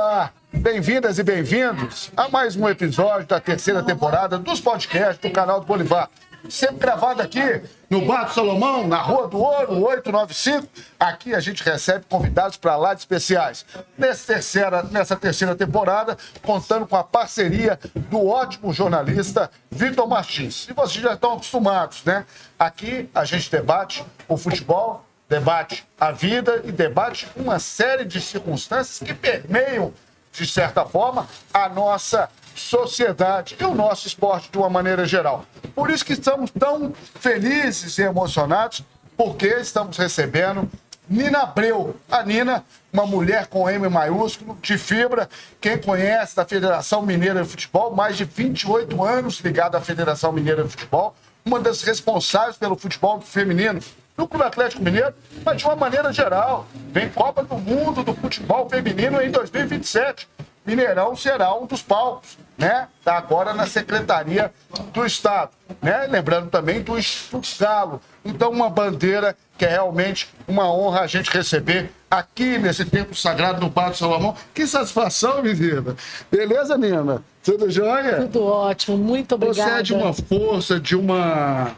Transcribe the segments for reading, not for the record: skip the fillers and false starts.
Olá, bem-vindas e bem-vindos a mais um episódio da terceira temporada dos podcasts do canal do Bolivar. Sempre gravado aqui no Bar do Salomão, na Rua do Ouro, 895. Aqui a gente recebe convidados para lá de especiais. Nessa terceira temporada, contando com a parceria do ótimo jornalista Vitor Martins. E vocês já estão acostumados, né? Aqui a gente debate o futebol, debate a vida e debate uma série de circunstâncias que permeiam, de certa forma, a nossa sociedade e o nosso esporte de uma maneira geral. Por isso que estamos tão felizes e emocionados, porque estamos recebendo Nina Abreu. A Nina, uma mulher com M maiúsculo, de fibra, quem conhece da Federação Mineira de Futebol, mais de 28 anos ligada à Federação Mineira de Futebol, uma das responsáveis pelo futebol feminino do Clube Atlético Mineiro, mas de uma maneira geral. Vem Copa do Mundo do futebol feminino em 2027. Mineirão será um dos palcos, né? Está agora na Secretaria do Estado, né? Lembrando também do Instituto Galo. Então, uma bandeira que é realmente uma honra a gente receber aqui nesse tempo sagrado do Bar do Salomão. Que satisfação, menina. Beleza, Nina? Tudo jóia? Tudo ótimo, muito obrigada. Você é de uma força, de uma...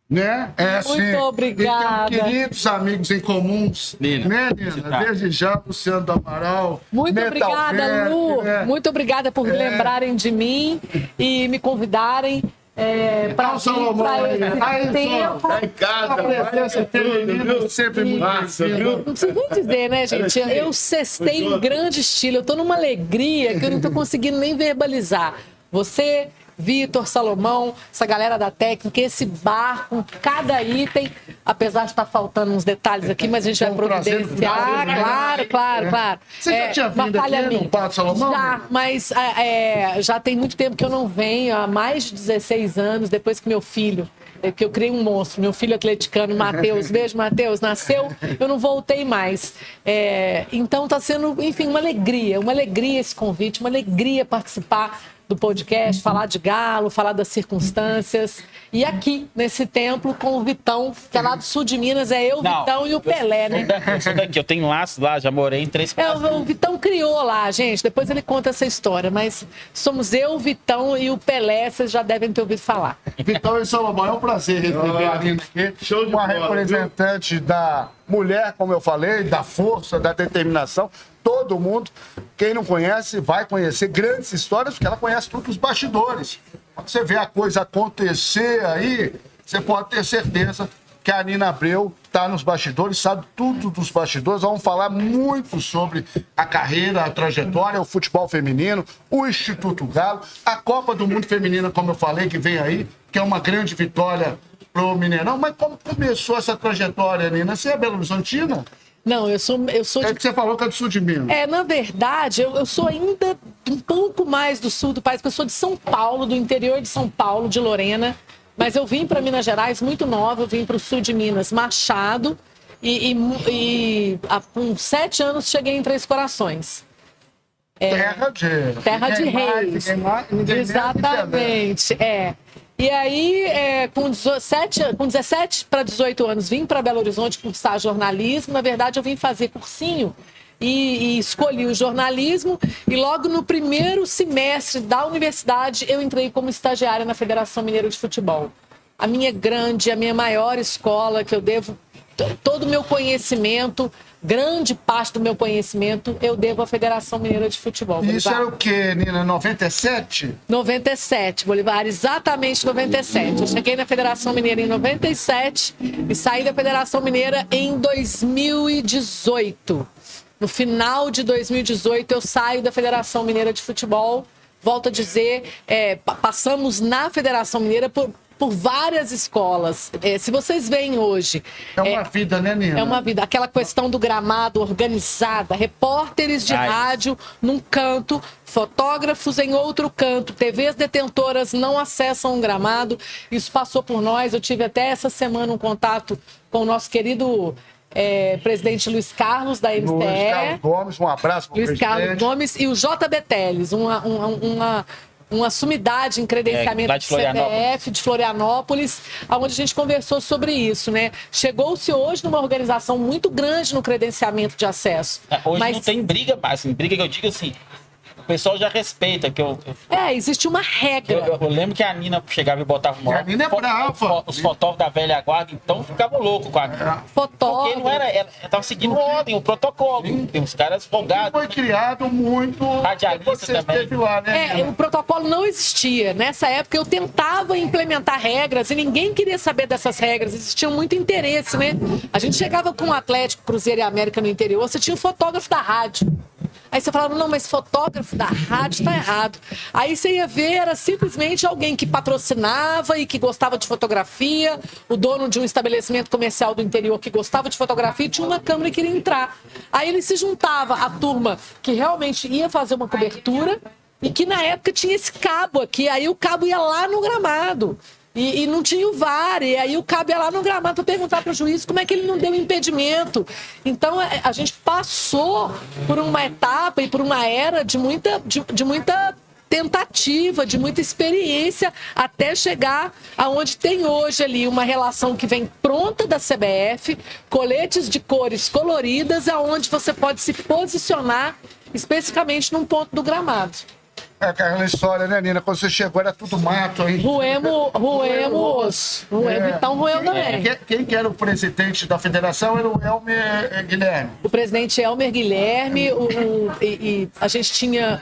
né? Muito obrigada. E tem queridos amigos em comuns, Nina, né, Nina? Desde já, Luciano do Amaral. Muito obrigada, Lu. Né? Muito obrigada por lembrarem de mim e me convidarem para esse tempo. Tá em casa, A presença feminina sempre muito massa, viu? Não preciso nem dizer, né, gente? Eu cestei em grande estilo. Eu tô numa alegria que eu não tô conseguindo nem verbalizar. Você, Vitor, Salomão, essa galera da técnica, esse bar com cada item, apesar de estar faltando uns detalhes aqui, mas a gente vai providenciar. Claro. Você já tinha vindo aqui no Bar do Salomão? Já, mas já tem muito tempo que eu não venho, há mais de 16 anos, depois que meu filho, que eu criei um monstro, meu filho atleticano, Matheus, beijo, Matheus, nasceu, eu não voltei mais. Então está sendo, enfim, uma alegria esse convite, uma alegria participar do podcast, falar de Galo, falar das circunstâncias. E aqui, nesse templo, com o Vitão, que é lá do sul de Minas, Vitão e o Pelé, né? Eu sou daqui, eu tenho laços lá, já morei em 3 casas. O Vitão criou lá, gente, depois ele conta essa história, mas somos eu, o Vitão e o Pelé, vocês já devem ter ouvido falar. Vitão e Salomão, é um prazer receber a Nina aqui. Show de uma bola, representante da mulher, como eu falei, da força, da determinação. Todo mundo, quem não conhece, vai conhecer grandes histórias, porque ela conhece tudo os bastidores. Quando você vê a coisa acontecer aí, você pode ter certeza que a Nina Abreu está nos bastidores, sabe tudo dos bastidores. Vamos falar muito sobre a carreira, a trajetória, o futebol feminino, o Instituto Galo, a Copa do Mundo Feminina, como eu falei, que vem aí, que é uma grande vitória pro Mineirão. Mas como começou essa trajetória, Nina? Você é Belo Horizontina? Não, eu sou É que você falou que é do sul de Minas. Na verdade, eu sou ainda um pouco mais do sul do país, porque eu sou de São Paulo, do interior de São Paulo, de Lorena. Mas eu vim para Minas Gerais muito nova, eu vim para o sul de Minas, Machado, com 7 anos cheguei em Três Corações. Terra de reis. Exatamente, E aí, com 17 para 18 anos, vim para Belo Horizonte cursar jornalismo. Na verdade, eu vim fazer cursinho e escolhi o jornalismo. E logo no primeiro semestre da universidade, eu entrei como estagiária na Federação Mineira de Futebol. A minha maior escola, que eu devo todo o meu conhecimento, grande parte do meu conhecimento, eu devo à Federação Mineira de Futebol. E isso era o quê, Nina? 97? 97, Bolivar, exatamente 97. Eu cheguei na Federação Mineira em 97 e saí da Federação Mineira em 2018. No final de 2018, eu saio da Federação Mineira de Futebol. Volto a dizer, passamos na Federação Mineira por várias escolas. Se vocês veem hoje... É uma vida, né, Nina? É uma vida. Aquela questão do gramado organizada, repórteres de rádio num canto, fotógrafos em outro canto, TVs detentoras não acessam o gramado. Isso passou por nós. Eu tive até essa semana um contato com o nosso querido presidente Luiz Carlos, da MTE. Luiz Carlos Gomes, um abraço para o Luiz Carlos Gomes e o JB Teles, uma sumidade em credenciamento lá de Florianópolis. CBF, de Florianópolis, onde a gente conversou sobre isso, né? Chegou-se hoje numa organização muito grande no credenciamento de acesso. Hoje mas não tem briga mais, assim, briga que eu digo assim, o pessoal já respeita. existe uma regra. Eu lembro que a Nina chegava e botava uma. E a Nina é brava. Os fotógrafos da velha guarda, então, ficavam loucos com a Nina. Porque não era. Ela tava seguindo ordem, o protocolo. Tem uns caras folgados. Foi criado muito. Radialista Você também. esteve lá, né? O protocolo não existia. Nessa época eu tentava implementar regras e ninguém queria saber dessas regras. Existia muito interesse, né? A gente chegava com o Atlético, Cruzeiro e América no interior, você tinha o fotógrafo da rádio. Aí você falava, não, mas fotógrafo da rádio tá errado. Aí você ia ver, era simplesmente alguém que patrocinava e que gostava de fotografia, o dono de um estabelecimento comercial do interior que gostava de fotografia e tinha uma câmera e queria entrar. Aí ele se juntava à turma que realmente ia fazer uma cobertura e que na época tinha esse cabo aqui, aí o cabo ia lá no gramado. E não tinha o VAR, e aí o cabo ia lá no gramado para perguntar para o juiz como é que ele não deu impedimento. Então, a gente passou por uma etapa e por uma era de muita tentativa, de muita experiência, até chegar aonde tem hoje ali uma relação que vem pronta da CBF, coletes de cores coloridas, aonde você pode se posicionar especificamente num ponto do gramado. É aquela história, né, Nina? Quando você chegou era tudo mato aí. Roemos, então roeu também. Quem que era o presidente da federação era o Elmer Guilherme. O presidente Elmer Guilherme, e a gente tinha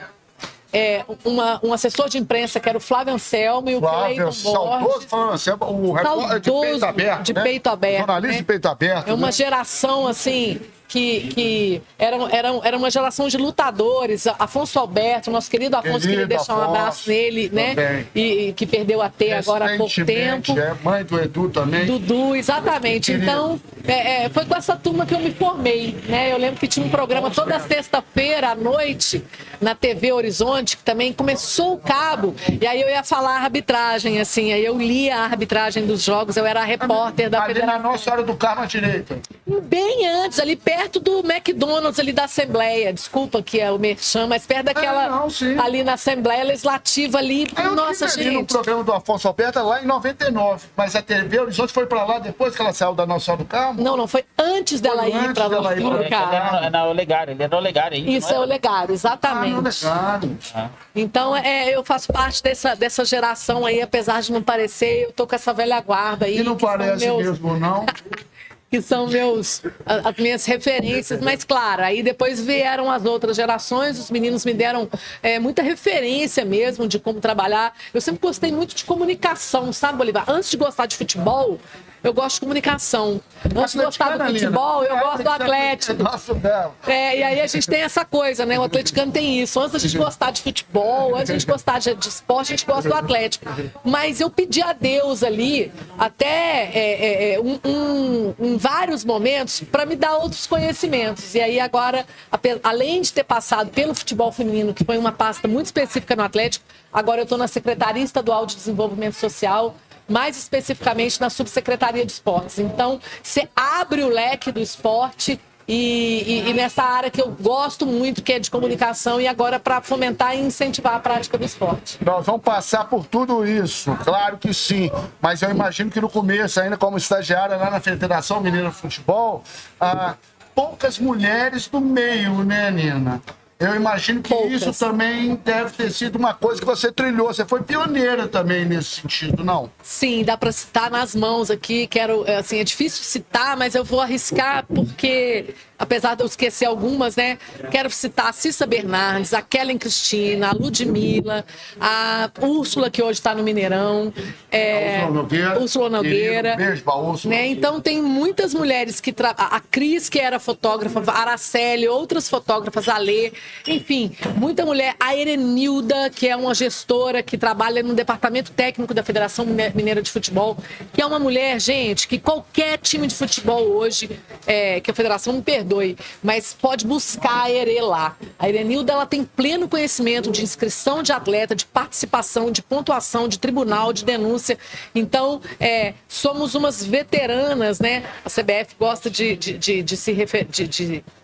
um assessor de imprensa que era o Flávio Anselmo e o Cleiton Borges. Flávio Anselmo, o repórter de peito aberto. De peito aberto. Jornalista, né? De peito aberto. É uma geração, assim, que era uma geração de lutadores. Afonso Alberto, nosso querido Afonso, queria deixar um abraço nele, né? E que perdeu a T agora há pouco tempo. Mãe do Edu também. Dudu, exatamente. Então, foi com essa turma que eu me formei, né? Eu lembro que tinha um programa toda sexta-feira à noite na TV Horizonte, que também começou o cabo, e aí eu ia falar a arbitragem, assim, aí eu lia a arbitragem dos jogos, eu era a repórter da federação. Ali na Nossa Senhora do Carmo à direita. Bem antes, ali perto do McDonald's, ali da Assembleia, desculpa que é o merchan, mas perto daquela, ali na Assembleia Legislativa ali, nossa, gente. No programa do Afonso Alberto lá em 99, mas a TV Horizonte foi pra lá depois que ela saiu da Nossa Senhora do Carmo? Não, foi antes dela ir pra lá. Ele era o Olegário ainda. Isso, é o Olegário, exatamente. Então, eu faço parte dessa geração aí, apesar de não parecer, eu tô com essa velha guarda aí. E não parece mesmo, não? Que são as minhas referências, mas claro, aí depois vieram as outras gerações, os meninos me deram muita referência mesmo de como trabalhar. Eu sempre gostei muito de comunicação, sabe, Bolivar? Antes de gostar de futebol, eu gosto de comunicação. Antes de gostar do futebol, eu gosto do Atlético. E aí a gente tem essa coisa, né? O atleticano tem isso. Antes da gente gostar de futebol, antes da gente gostar de esporte, a gente gosta do Atlético. Mas eu pedi a Deus ali, até em vários momentos, para me dar outros conhecimentos. E aí agora, além de ter passado pelo futebol feminino, que foi uma pasta muito específica no Atlético, agora eu estou na Secretaria Estadual de Desenvolvimento Social, mais especificamente na Subsecretaria de Esportes. Então, você abre o leque do esporte e nessa área que eu gosto muito, que é de comunicação, e agora para fomentar e incentivar a prática do esporte. Nós vamos passar por tudo isso, claro que sim, mas eu imagino que no começo, ainda como estagiária lá na Federação Mineira de Futebol, poucas mulheres no meio, né, Nina? Eu imagino que isso também deve ter sido uma coisa que você trilhou. Você foi pioneira também nesse sentido, não? Sim, dá para citar nas mãos aqui. Assim, é difícil citar, mas eu vou arriscar porque, apesar de eu esquecer algumas, né? Quero citar a Cissa Bernardes, a Kellen Cristina, a Ludmilla, a Úrsula, que hoje está no Mineirão. Úrsula Nogueira. Beijo pra Úrsula. Né? Então, tem muitas mulheres que a Cris, que era fotógrafa, a Araceli, outras fotógrafas, a Lê. Enfim, muita mulher. A Erenilda, que é uma gestora que trabalha no departamento técnico da Federação Mineira de Futebol, que é uma mulher, gente, que qualquer time de futebol hoje, que a federação me perdoe, mas pode buscar a Ere lá. A Erenilda, ela tem pleno conhecimento de inscrição de atleta, de participação, de pontuação, de tribunal, de denúncia. Então, somos umas veteranas, né? A CBF gosta de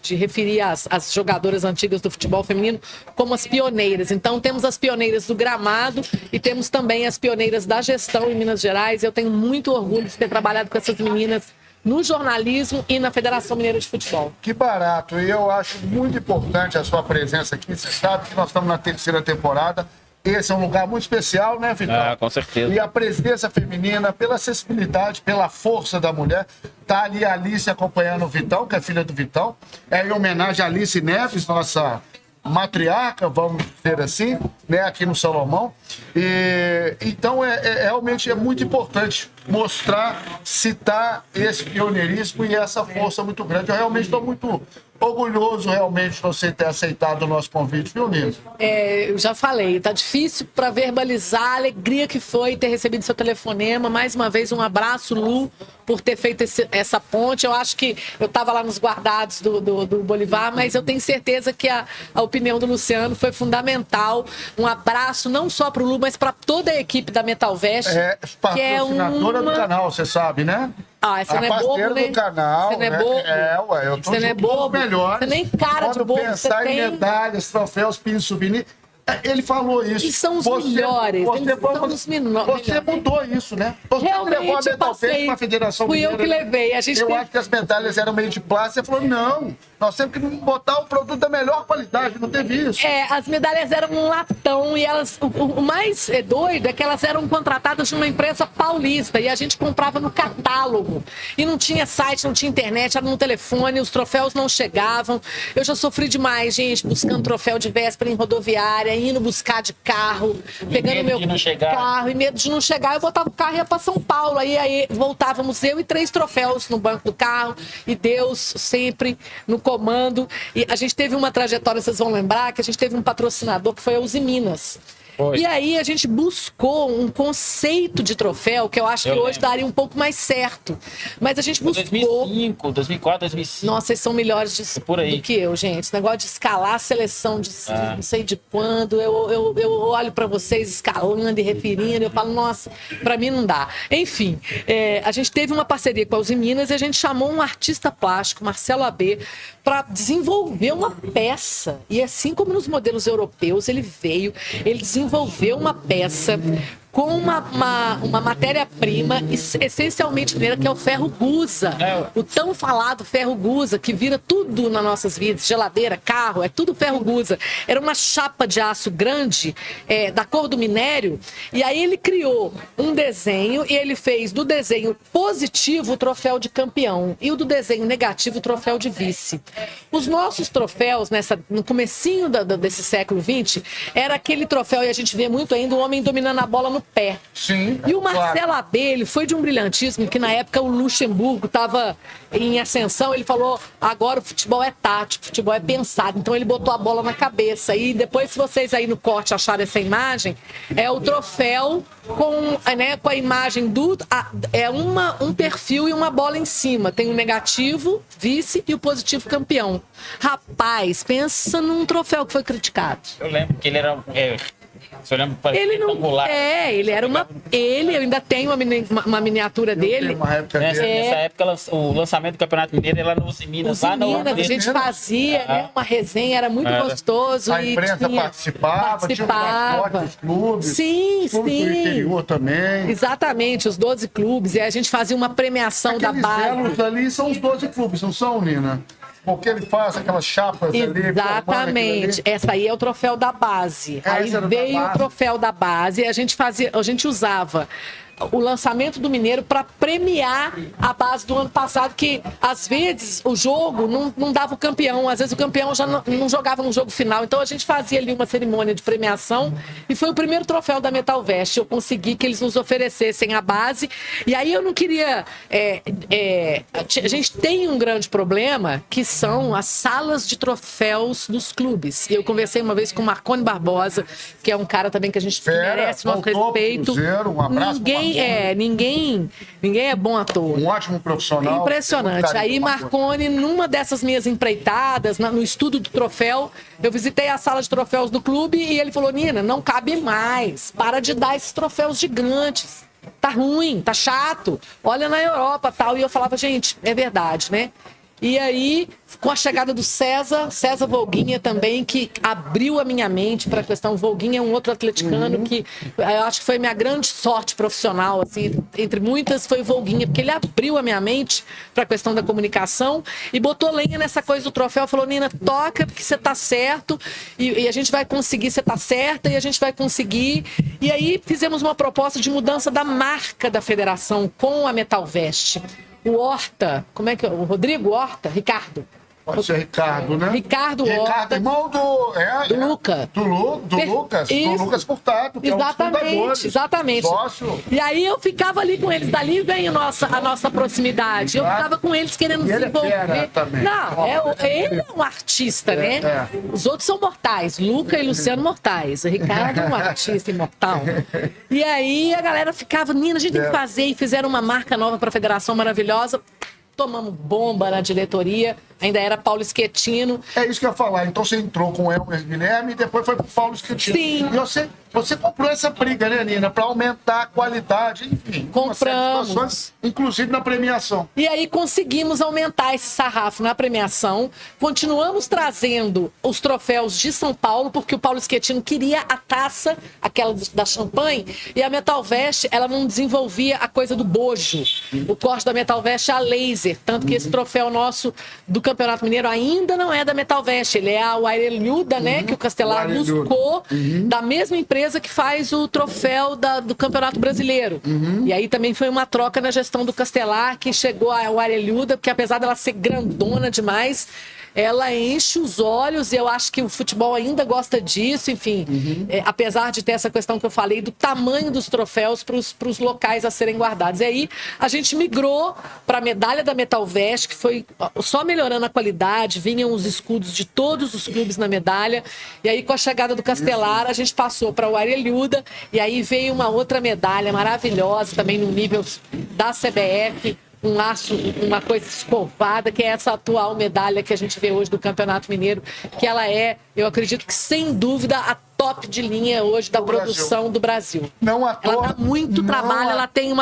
de referir as jogadoras antigas do futebol feminino como as pioneiras. Então, temos as pioneiras do gramado e temos também as pioneiras da gestão em Minas Gerais. Eu tenho muito orgulho de ter trabalhado com essas meninas no jornalismo e na Federação Mineira de Futebol. Que barato. E eu acho muito importante a sua presença aqui. Você sabe que nós estamos na 3ª temporada. Esse é um lugar muito especial, né, Vitão? Ah, com certeza. E a presença feminina, pela acessibilidade, pela força da mulher. Tá ali a Alice acompanhando o Vitão, que é filha do Vitão. É em homenagem a Alice Neves, nossa matriarca, vamos dizer assim, né, aqui no Salomão. E então realmente é muito importante mostrar, citar esse pioneirismo e essa força muito grande. Eu realmente estou muito orgulhoso realmente de você ter aceitado o nosso convite, viu, Nilson? Eu já falei, tá difícil para verbalizar a alegria que foi ter recebido seu telefonema. Mais uma vez, um abraço, Lu, por ter feito essa ponte. Eu acho que eu estava lá nos guardados do Bolivar, mas eu tenho certeza que a opinião do Luciano foi fundamental. Um abraço não só para o Lu, mas para toda a equipe da Metalvest. Patrocinadora do canal, você sabe, né? Essa não é bobo, né? Do canal, você não é bobo. Eu tô você não é bobo. Melhores. Você nem cara de bobo. Quando pensar em medalhas, troféus, pinos, souvenir, ele falou isso. E são os melhores. Você mudou isso, né? Você realmente levou a Metalvest para a Federação Mineira. Fui eu que levei. Acho que as medalhas eram meio de plástico. Você falou, não, nós temos que botar o produto da melhor qualidade. Não teve isso. As medalhas eram um latão e elas... O mais doido é que elas eram contratadas de uma empresa paulista e a gente comprava no catálogo. E não tinha site, não tinha internet, era no telefone, os troféus não chegavam. Eu já sofri demais, gente, buscando troféu de véspera em rodoviária, indo buscar de carro, pegando meu carro, e medo de não chegar, eu botava o carro e ia para São Paulo. Aí voltávamos eu e 3 troféus no banco do carro, e Deus sempre no comando. E a gente teve uma trajetória, vocês vão lembrar, que a gente teve um patrocinador que foi a Uzi Minas. E aí a gente buscou um conceito de troféu que eu acho que hoje daria um pouco mais certo. Mas a gente buscou... 2005, 2004, 2005. Nossa, vocês são melhores do que eu, gente. Esse negócio de escalar a seleção de não sei de quando. Eu olho pra vocês escalando e referindo. Eu falo, nossa, pra mim não dá. Enfim, a gente teve uma parceria com a Uzi Minas e a gente chamou um artista plástico, Marcelo AB, para desenvolver uma peça. E assim como nos modelos europeus, ele desenvolveu uma peça com uma matéria-prima essencialmente mineira, que é o ferro gusa. O tão falado ferro gusa, que vira tudo nas nossas vidas, geladeira, carro, é tudo ferro gusa. Era uma chapa de aço grande, da cor do minério, e aí ele criou um desenho, e ele fez do desenho positivo o troféu de campeão, e o do desenho negativo o troféu de vice. Os nossos troféus, no comecinho desse século XX, era aquele troféu, e a gente vê muito ainda, o homem dominando a bola no pé. Sim, e o Marcelo AB, ele foi de um brilhantismo que na época o Luxemburgo estava em ascensão, ele falou, agora o futebol é tático, o futebol é pensado, então ele botou a bola na cabeça. E depois, se vocês aí no corte acharem essa imagem, é o troféu com a imagem um perfil e uma bola em cima. Tem o negativo, vice, e o positivo, campeão. Rapaz, pensa num troféu que foi criticado. Eu lembro que ele era... Ele não. Ele era uma. Eu ainda tenho uma miniatura dele. Nessa época, o lançamento do Campeonato Mineiro era no Uzi Minas. A gente fazia uma resenha, era muito gostoso. A imprensa participava, tinha o mascote dos clubes. Sim. Do interior também. Exatamente, os 12 clubes. E a gente fazia uma premiação da base. Aqueles ali são os 12 clubes, não são, Nina? Porque ele faz aquelas chapas ali. Exatamente. Essa aí é o troféu da base. Aí veio o troféu da base e a gente usava o lançamento do Mineiro para premiar a base do ano passado, que às vezes o jogo não dava o campeão, às vezes o campeão já não jogava no jogo final, então a gente fazia ali uma cerimônia de premiação e foi o primeiro troféu da Metalvest. Eu consegui que eles nos oferecessem a base, e aí eu não queria... a gente tem um grande problema, que são as salas de troféus dos clubes. E eu conversei uma vez com o Marconi Barbosa, que é um cara também que a gente merece nosso respeito. Um abraço. Ninguém é bom à toa. Um ótimo profissional. Impressionante. Aí Marconi, numa dessas minhas empreitadas, no estudo do troféu, eu visitei a sala de troféus do clube e ele falou, Nina, não cabe mais. Para de dar esses troféus gigantes. Tá ruim, tá chato. Olha na Europa, tal. E eu falava, gente, é verdade, né? E aí, com a chegada do César Volguinha também, que abriu a minha mente para a questão. Volguinha é um outro atleticano que eu acho que foi minha grande sorte profissional, assim, entre muitas, foi o Volguinha, porque ele abriu a minha mente para a questão da comunicação e botou lenha nessa coisa do troféu. Falou, Nina, toca porque você tá certo e a gente vai conseguir, você tá certa e a gente vai conseguir. E aí fizemos uma proposta de mudança da marca da federação com a Metalvest. O Horta, como é que é? O Rodrigo Horta? Ricardo. Pode ser Ricardo, né? Ricardo Horta. Irmão do Lucas. Do Lucas Furtado, que exatamente. Sócio. E aí eu ficava ali com eles, dali vem a nossa proximidade. Eu ficava com eles querendo desenvolver. Também. Não, ele é um artista, né? Os outros são mortais. Luca e Luciano mortais. O Ricardo é um artista imortal. E aí a galera ficava, Nina, a gente tem que fazer. E fizeram uma marca nova para a Federação maravilhosa. Tomamos bomba na diretoria, ainda era Paulo Schettino. É isso que eu ia falar. Então você entrou com o Elmer Guilherme e depois foi pro Paulo Schettino. Sim. E você comprou essa briga, né, Nina? Para aumentar a qualidade, enfim. Compramos. Inclusive na premiação. E aí conseguimos aumentar esse sarrafo na premiação. Continuamos trazendo os troféus de São Paulo, porque o Paulo Schettino queria a taça, aquela da champanhe, e a Metalvest, ela não desenvolvia a coisa do bojo. O corte da Metalvest é a laser. Tanto que esse troféu nosso do Campeonato Mineiro ainda não é da Metalvest. Ele é a Arelhuda, né? Que o Castelar buscou da mesma empresa que faz o troféu do Campeonato Brasileiro. E aí também foi uma troca na gestão do Castelar, que chegou a Arelhuda, porque apesar dela ser grandona demais, ela enche os olhos e eu acho que o futebol ainda gosta disso, enfim. Apesar de ter essa questão que eu falei do tamanho dos troféus para os locais a serem guardados. E aí a gente migrou para a medalha da Metalvest, que foi só melhorando a qualidade, vinham os escudos de todos os clubes na medalha. E aí com a chegada do Castelar a gente passou para o Arelhuda e aí veio uma outra medalha maravilhosa também no nível da CBF, um aço, uma coisa escovada, que é essa atual medalha que a gente vê hoje do Campeonato Mineiro, que ela é, eu acredito que sem dúvida, a top de linha hoje da produção do Brasil. Não à toa, ela dá muito trabalho, ela tem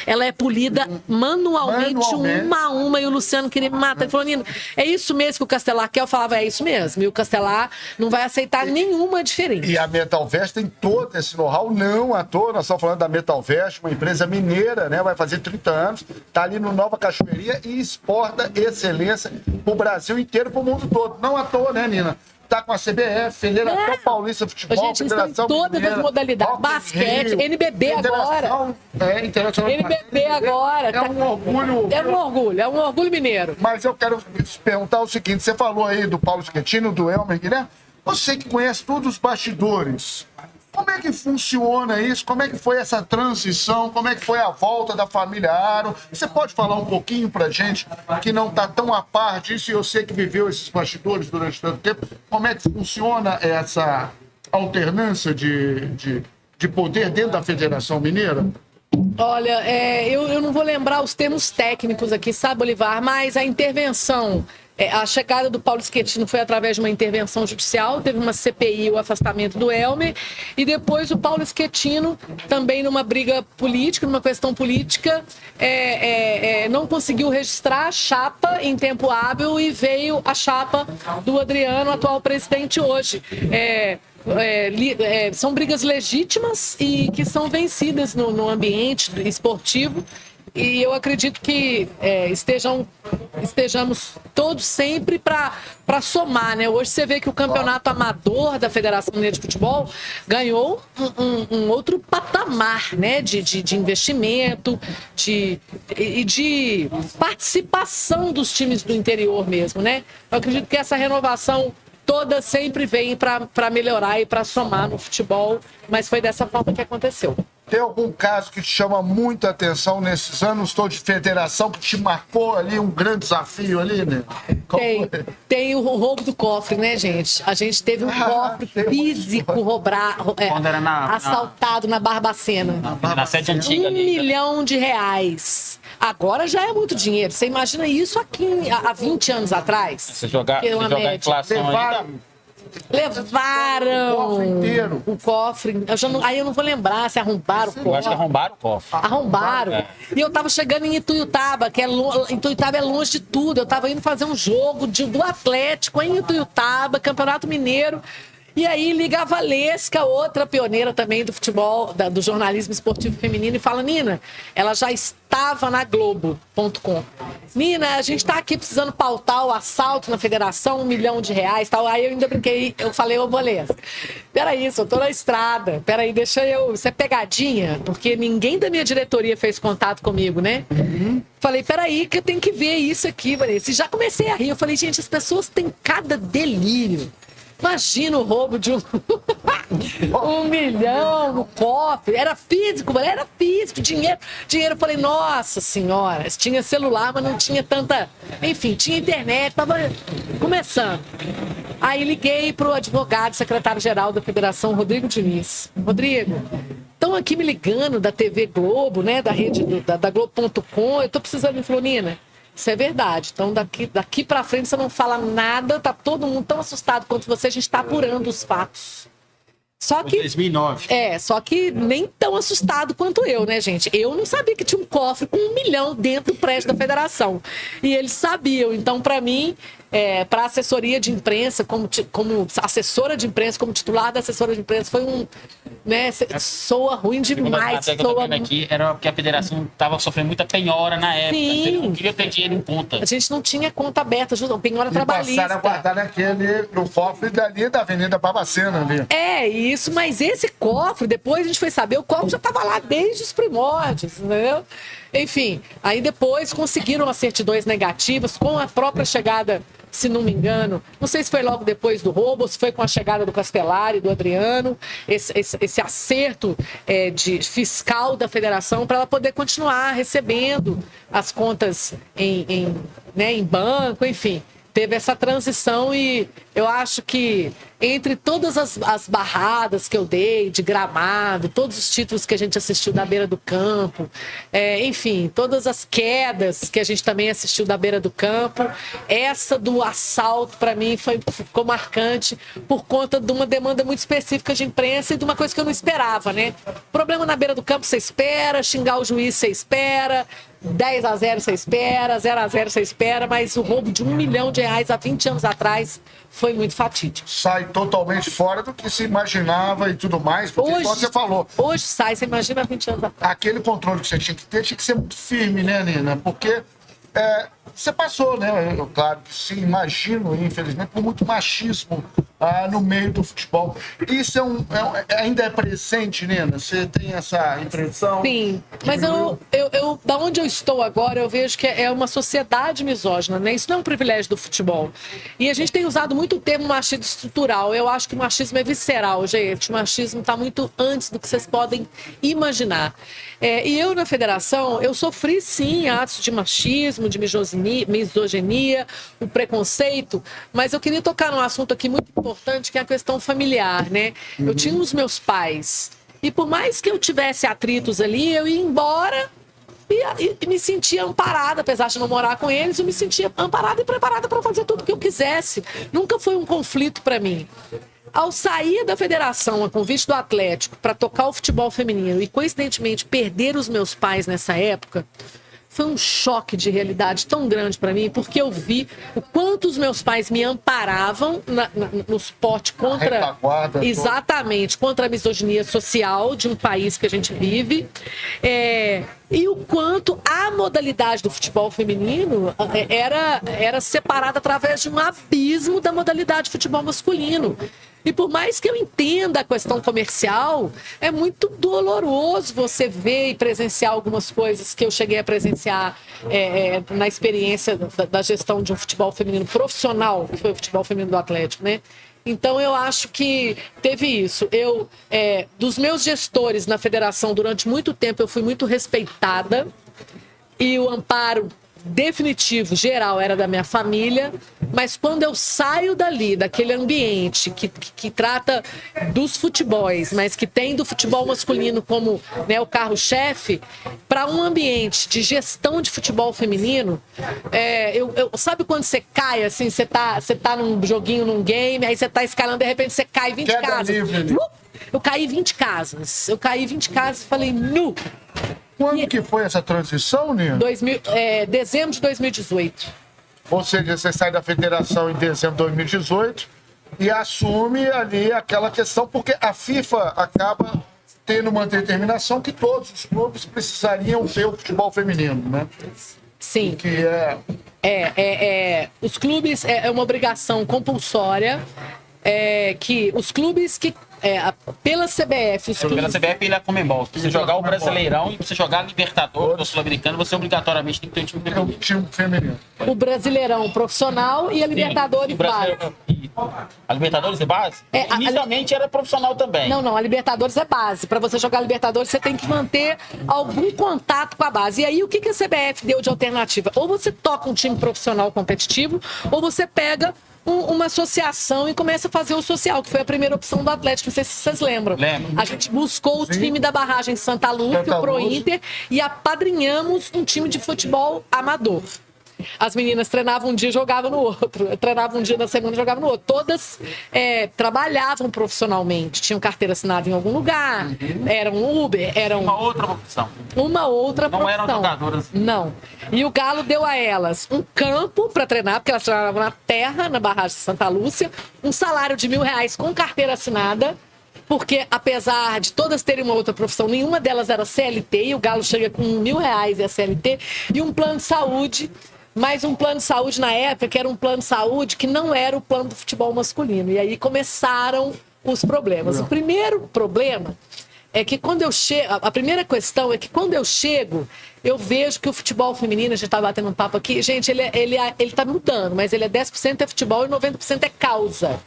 ela é polida manualmente, uma a uma, e o Luciano queria me matar. Ele falou, Nina, é isso mesmo que o Castelar quer? Eu falava, é isso mesmo. E o Castelar não vai aceitar nenhuma diferença. E a Metalvest tem todo esse know-how, não à toa. Nós estamos falando da Metalvest, uma empresa mineira, né? Vai fazer 30 anos, está ali no Nova Cachoeirinha e exporta excelência para o Brasil inteiro, para o mundo todo. Não à toa, né, Nina? Tá com a CBF, Federação Paulista de Futebol, gente, Federação todas Mineira, as modalidades, basquete, NBB agora. Internacional. NBB agora. É um orgulho. É um orgulho mineiro. Mas eu quero te perguntar o seguinte, você falou aí do Paulo Schettino, do Elmer Guilherme, você que conhece todos os bastidores, como é que funciona isso? Como é que foi essa transição? Como é que foi a volta da família Aro? Você pode falar um pouquinho pra gente que não está tão a par disso, e eu sei que viveu esses bastidores durante tanto tempo, como é que funciona essa alternância de poder dentro da Federação Mineira? Olha, eu não vou lembrar os termos técnicos aqui, sabe, Olivar? Mas a intervenção, a chegada do Paulo Schettino foi através de uma intervenção judicial, teve uma CPI, o afastamento do Elmer, e depois o Paulo Schettino, também numa briga política, numa questão política, não conseguiu registrar a chapa em tempo hábil e veio a chapa do Adriano, atual presidente hoje. São brigas legítimas e que são vencidas no ambiente esportivo, e eu acredito que estejamos todos sempre para somar, né? Hoje você vê que o campeonato amador da Federação Mineira de Futebol ganhou um outro patamar, né? De investimento e de participação dos times do interior mesmo, né? Eu acredito que essa renovação toda sempre vem para melhorar e para somar no futebol, mas foi dessa forma que aconteceu. Tem algum caso que te chama muita atenção nesses anos todos de federação, que te marcou ali um grande desafio ali, né? Tem o roubo do cofre, né, gente? A gente teve um cofre físico assaltado na Barbacena. Na sede antiga. R$1 milhão. Agora já é muito dinheiro. Você imagina isso aqui há 20 anos atrás? Se jogar a inflação Levaram o cofre inteiro. O cofre. Aí eu não vou lembrar se arrombaram o cofre. Eu acho que arrombaram o cofre. Arrombaram. E eu tava chegando em Ituiutaba, Ituiutaba é longe de tudo. Eu tava indo fazer um jogo do Atlético em Ituiutaba, Campeonato Mineiro. E aí liga a Valesca, outra pioneira também do futebol, do jornalismo esportivo feminino, e fala: Nina, ela já estava na Globo.com. Nina, a gente tá aqui precisando pautar o assalto na federação, R$1 milhão, tal. Aí eu ainda brinquei, eu falei: ô Valesca, peraí, eu tô na estrada, peraí, deixa eu... Isso é pegadinha? Porque ninguém da minha diretoria fez contato comigo, né? Falei: peraí, que eu tenho que ver isso aqui, Valesca. E já comecei a rir, eu falei: gente, as pessoas têm cada delírio. Imagina o roubo de R$1 milhão no cofre. Era físico, dinheiro. Eu falei: nossa senhora, tinha celular, mas não tinha tanta... Enfim, tinha internet, tava começando. Aí liguei pro advogado, secretário-geral da Federação, Rodrigo Diniz. Rodrigo, estão aqui me ligando da TV Globo, né, da rede da Globo.com. Eu tô precisando. Ele falou: Nina, isso é verdade. Então, daqui pra frente você não fala nada, tá todo mundo tão assustado quanto você, a gente tá apurando os fatos. Só que... 2009. Só que nem tão assustado quanto eu, né, gente? Eu não sabia que tinha um cofre com R$1 milhão dentro do prédio da federação. E eles sabiam. Então, pra mim, para assessoria de imprensa, como assessora de imprensa, como titular da assessora de imprensa, foi um... Né, soa ruim demais. Que eu tô vendo aqui era porque a federação estava sofrendo muita penhora na época. Sim. Então, não queria ter dinheiro em conta. A gente não tinha conta aberta, penhora trabalhista. Passaram a guardar naquele, no cofre dali da Avenida Barbacena ali. Isso, mas esse cofre, depois a gente foi saber, o cofre já estava lá desde os primórdios, entendeu? Enfim, aí depois conseguiram as certidões negativas com a própria chegada, se não me engano, não sei se foi logo depois do roubo, ou se foi com a chegada do Castellari, do Adriano, esse acerto de fiscal da federação para ela poder continuar recebendo as contas em banco, enfim. Teve essa transição e eu acho que entre todas as barradas que eu dei de gramado, todos os títulos que a gente assistiu da beira do campo, enfim, todas as quedas que a gente também assistiu da beira do campo, essa do assalto para mim ficou marcante por conta de uma demanda muito específica de imprensa e de uma coisa que eu não esperava, né? Problema na beira do campo você espera, xingar o juiz você espera, 10-0 você espera, 0-0 você espera, mas o roubo de R$1 milhão há 20 anos atrás foi muito fatídico. Sai totalmente fora do que se imaginava e tudo mais, porque hoje, como você falou. Hoje sai, você imagina há 20 anos atrás. Aquele controle que você tinha que ser muito firme, né, Nina? Porque você passou, né? Claro que sim, imagino, infelizmente, por muito machismo no meio do futebol. Isso ainda é presente, Nina? Você tem essa impressão? Sim, mas da onde eu estou agora, eu vejo que é uma sociedade misógina, né? Isso não é um privilégio do futebol. E a gente tem usado muito o termo machismo estrutural. Eu acho que o machismo é visceral, gente. O machismo está muito antes do que vocês podem imaginar. E eu, na federação, eu sofri, sim, atos de machismo, de misoginia, o preconceito, mas eu queria tocar num assunto aqui muito importante, que é a questão familiar, né? Eu tinha os meus pais, e por mais que eu tivesse atritos ali, eu ia embora e me sentia amparada, apesar de não morar com eles, eu me sentia amparada e preparada para fazer tudo o que eu quisesse. Nunca foi um conflito para mim. Ao sair da federação, a convite do Atlético, para tocar o futebol feminino e, coincidentemente, perder os meus pais nessa época, foi um choque de realidade tão grande para mim, porque eu vi o quanto os meus pais me amparavam no suporte contra... Exatamente, contra a misoginia social de um país que a gente vive. E o quanto a modalidade do futebol feminino era separada através de um abismo da modalidade de futebol masculino. E por mais que eu entenda a questão comercial, é muito doloroso você ver e presenciar algumas coisas que eu cheguei a presenciar na experiência da gestão de um futebol feminino profissional, que foi o futebol feminino do Atlético, né? Então, eu acho que teve isso. Dos meus gestores na federação, durante muito tempo, eu fui muito respeitada. E o amparo definitivo, geral, era da minha família, mas quando eu saio dali, daquele ambiente que trata dos futebols, mas que tem do futebol masculino como, né, o carro-chefe, para um ambiente de gestão de futebol feminino, sabe quando você cai, assim, você tá num joguinho, num game, aí você tá escalando, de repente você cai 20 casas. Eu caí 20 casas. E falei, nu! Quando que foi essa transição, Nina? Dezembro de 2018. Ou seja, você sai da federação em dezembro de 2018 e assume ali aquela questão, porque a FIFA acaba tendo uma determinação que todos os clubes precisariam ter o futebol feminino, né? Sim. Que os clubes, é uma obrigação compulsória, que os clubes que pela CBF. Pela CBF ele é Conmebol. Se você jogar o Brasileirão e você jogar Libertadores ou Sul-Americano, você obrigatoriamente tem que ter um time feminino. Time feminino. O Brasileirão profissional e a Libertadores base. A Libertadores é base? Inicialmente era profissional também. Não, a Libertadores é base. Para você jogar a Libertadores, você tem que manter algum contato com a base. E aí, o que a CBF deu de alternativa? Ou você toca um time profissional competitivo, ou você pega uma associação e começa a fazer o social, que foi a primeira opção do Atlético, não sei se vocês lembram. Lembro. A gente buscou o time da barragem Santa Lúcia, o Pro Inter, e apadrinhamos um time de futebol amador. As meninas treinavam um dia e jogavam no outro. Treinavam um dia da semana e jogavam no outro. Todas trabalhavam profissionalmente. Tinham carteira assinada em algum lugar. Eram Uber, eram... Uma outra profissão. Não eram jogadoras. Não. E o Galo deu a elas um campo para treinar, porque elas treinavam na terra, na barragem de Santa Lúcia. Um salário de R$1.000 com carteira assinada. Porque, apesar de todas terem uma outra profissão, nenhuma delas era CLT. E o Galo chega com R$1.000 e a CLT. E um plano de saúde... Mas um plano de saúde na época, que era um plano de saúde que não era o plano do futebol masculino. E aí começaram os problemas. O primeiro problema é que quando eu chego... A primeira questão é que quando eu chego, eu vejo que o futebol feminino, a gente tá batendo um papo aqui, gente, ele tá mudando, mas ele é 10% é futebol e 90% é causa.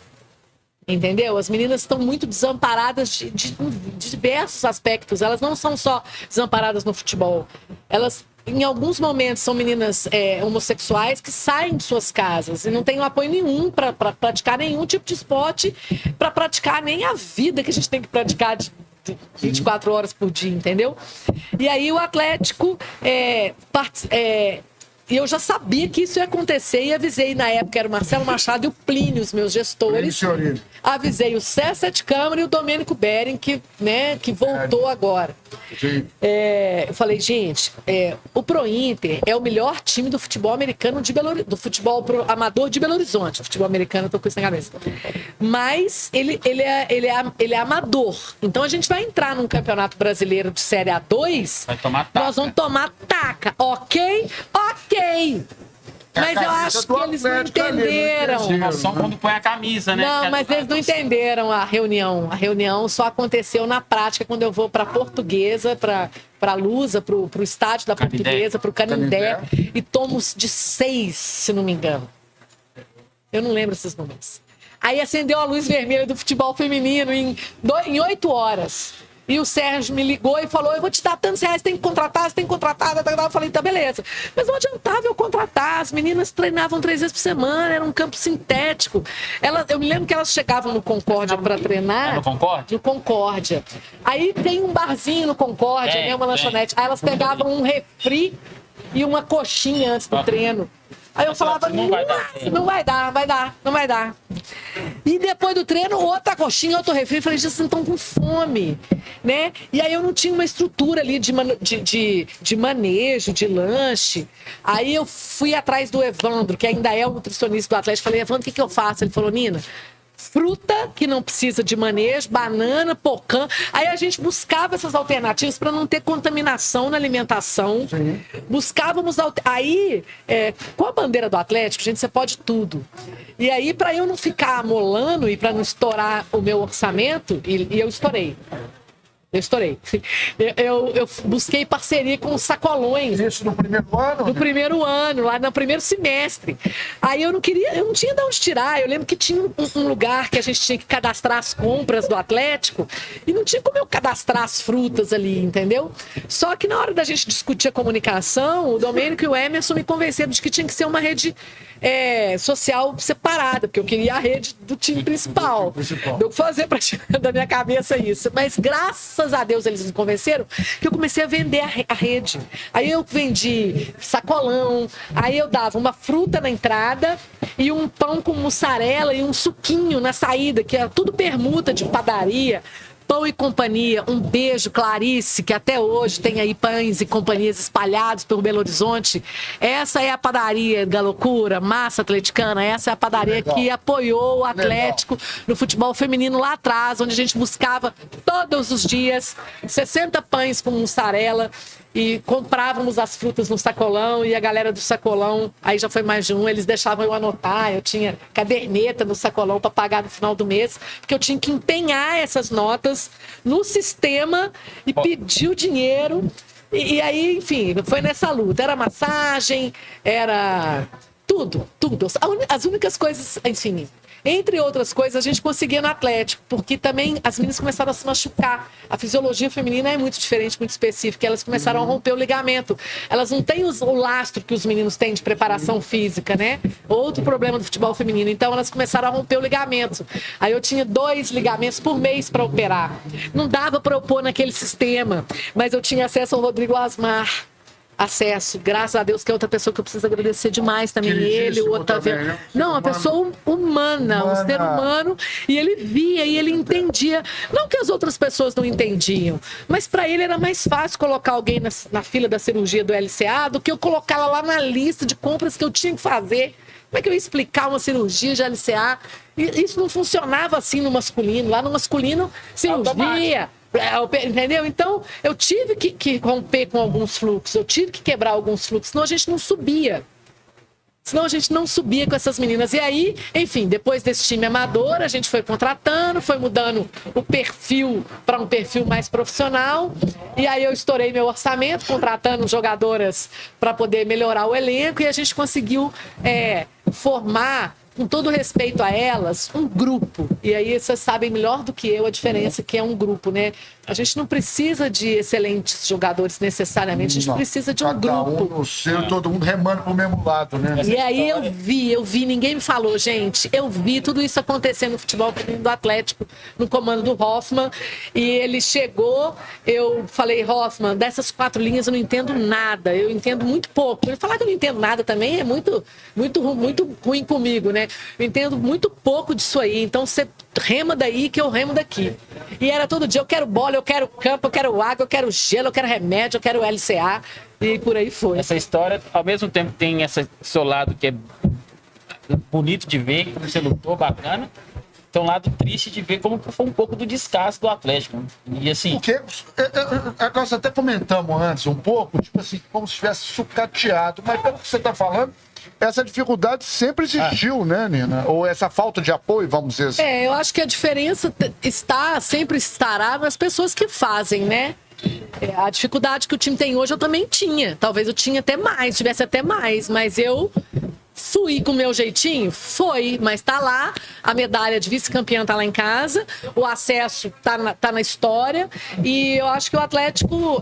Entendeu? As meninas estão muito desamparadas de diversos aspectos. Elas não são só desamparadas no futebol. Elas... Em alguns momentos são meninas homossexuais que saem de suas casas e não têm apoio nenhum para praticar nenhum tipo de esporte, para praticar nem a vida que a gente tem que praticar de 24 horas por dia, entendeu? E aí o Atlético e eu já sabia que isso ia acontecer e avisei na época, era o Marcelo Machado e o Plínio, os meus gestores. Avisei o César de Câmara e o Domênico Bering, que voltou agora. Eu falei, gente, o Pro Inter é o melhor time do futebol americano do futebol amador de Belo Horizonte. Futebol americano, eu tô com isso na cabeça. Mas ele é amador. Então a gente vai entrar num campeonato brasileiro de Série A2. Nós vamos tomar taca, ok? Mas eu acho que eles não entenderam. Emoção quando põe a camisa, né? Não, mas eles não entenderam a reunião. A reunião só aconteceu na prática quando eu vou para Portuguesa, para Lusa, para o estádio da Portuguesa, para o Canindé, e tomo de 6, se não me engano. Eu não lembro esses números. Aí acendeu a luz vermelha do futebol feminino em 8 horas. E o Sérgio me ligou e falou, eu vou te dar tantos reais, tem que contratar, você tem que contratar. Eu falei, tá, beleza. Mas não adiantava eu contratar, as meninas treinavam 3 vezes por semana, era um campo sintético. Eu me lembro que elas chegavam no Concórdia para treinar. No Concórdia? No Concórdia. Aí tem um barzinho no Concórdia, né, uma lanchonete. Aí elas pegavam um refri e uma coxinha antes do treino. Aí eu falava, não vai dar. E depois do treino, outra coxinha, outro refri. Eu falei, gente, vocês estão com fome, né? E aí eu não tinha uma estrutura ali de manejo, de lanche. Aí eu fui atrás do Evandro, que ainda é o nutricionista do Atlético. Falei, Evandro, o que eu faço? Ele falou, Nina, fruta que não precisa de manejo, banana, pocã. Aí a gente buscava essas alternativas para não ter contaminação na alimentação. Sim. Buscávamos... Aí, com a bandeira do Atlético, gente, você pode tudo. E aí, para eu não ficar amolando e para não estourar o meu orçamento, e eu estourei. Eu estourei. Eu busquei parceria com os sacolões. Isso no primeiro ano? No primeiro ano, lá no primeiro semestre. Aí eu não tinha de onde tirar. Eu lembro que tinha um lugar que a gente tinha que cadastrar as compras do Atlético e não tinha como eu cadastrar as frutas ali, entendeu? Só que na hora da gente discutir a comunicação, o Domênico e o Emerson me convenceram de que tinha que ser uma rede social separada, porque eu queria a rede do time principal. Deu que fazer para tirar da minha cabeça isso. Mas graças a Deus eles me convenceram que eu comecei a vender a rede. Aí eu vendi sacolão, aí eu dava uma fruta na entrada e um pão com mussarela e um suquinho na saída, que era tudo permuta de padaria. Pão e Companhia, um beijo, Clarice, que até hoje tem aí pães e companhias espalhados pelo Belo Horizonte. Essa é a padaria da loucura, massa atleticana, essa é a padaria que apoiou o Atlético no futebol feminino lá atrás, onde a gente buscava todos os dias 60 pães com mussarela e comprávamos as frutas no sacolão e a galera do sacolão, aí já foi mais de um, eles deixavam eu anotar, eu tinha caderneta no sacolão para pagar no final do mês, porque eu tinha que empenhar essas notas no sistema e pedir o dinheiro. E aí, enfim, foi nessa luta. Era massagem, era tudo. As únicas coisas, enfim, entre outras coisas, a gente conseguia no Atlético, porque também as meninas começaram a se machucar. A fisiologia feminina é muito diferente, muito específica. Elas começaram a romper o ligamento. Elas não têm o lastro que os meninos têm de preparação física, né? Outro problema do futebol feminino. Então, elas começaram a romper o ligamento. Aí eu tinha 2 ligamentos por mês para operar. Não dava para eu pôr naquele sistema, mas eu tinha acesso ao Rodrigo Asmar. Graças a Deus, que é outra pessoa que eu preciso agradecer demais também. Ele, o Otaviano. Não, uma pessoa humana, um ser humano. E ele via e ele entendia. Não que as outras pessoas não entendiam, mas para ele era mais fácil colocar alguém na fila da cirurgia do LCA do que eu colocá-la lá na lista de compras que eu tinha que fazer. Como é que eu ia explicar uma cirurgia de LCA? E isso não funcionava assim no masculino. Lá no masculino, cirurgia. Entendeu? Então, eu tive que romper com alguns fluxos, eu tive que quebrar alguns fluxos, senão a gente não subia. Com essas meninas. E aí, enfim, depois desse time amador, a gente foi contratando, foi mudando o perfil para um perfil mais profissional. E aí eu estourei meu orçamento, contratando jogadoras para poder melhorar o elenco. E a gente conseguiu formar, com todo respeito a elas, um grupo. E aí vocês sabem melhor do que eu a diferença que é um grupo, né? A gente não precisa de excelentes jogadores necessariamente, a gente precisa de um grupo. Um no seu, todo mundo remando pro mesmo lado, né? E aí eu vi, ninguém me falou, gente, eu vi tudo isso acontecendo no futebol do Atlético, no comando do Hoffmann, e ele chegou, eu falei, Hoffmann, dessas 4 linhas eu não entendo nada, eu entendo muito pouco. Ele falar que eu não entendo nada também é muito ruim comigo, né? Eu entendo muito pouco disso aí, então você rema daí que eu remo daqui. E era todo dia, eu quero bola, eu quero campo, eu quero água, eu quero gelo, eu quero remédio, eu quero LCA, e por aí foi. Essa história, ao mesmo tempo, tem esse seu lado que é bonito de ver, como você lutou, bacana, tem um lado triste de ver como foi um pouco do descaso do Atlético. E assim... Porque nós até comentamos antes um pouco, tipo assim, como se estivesse sucateado, mas pelo que você está falando, essa dificuldade sempre existiu, né, Nina? Ou essa falta de apoio, vamos dizer assim. Eu acho que a diferença sempre estará nas pessoas que fazem, né? A dificuldade que o time tem hoje eu também tinha. Talvez eu tivesse até mais, mas eu fui com o meu jeitinho? Foi, mas tá lá, a medalha de vice-campeã tá lá em casa, o acesso tá na história, e eu acho que o Atlético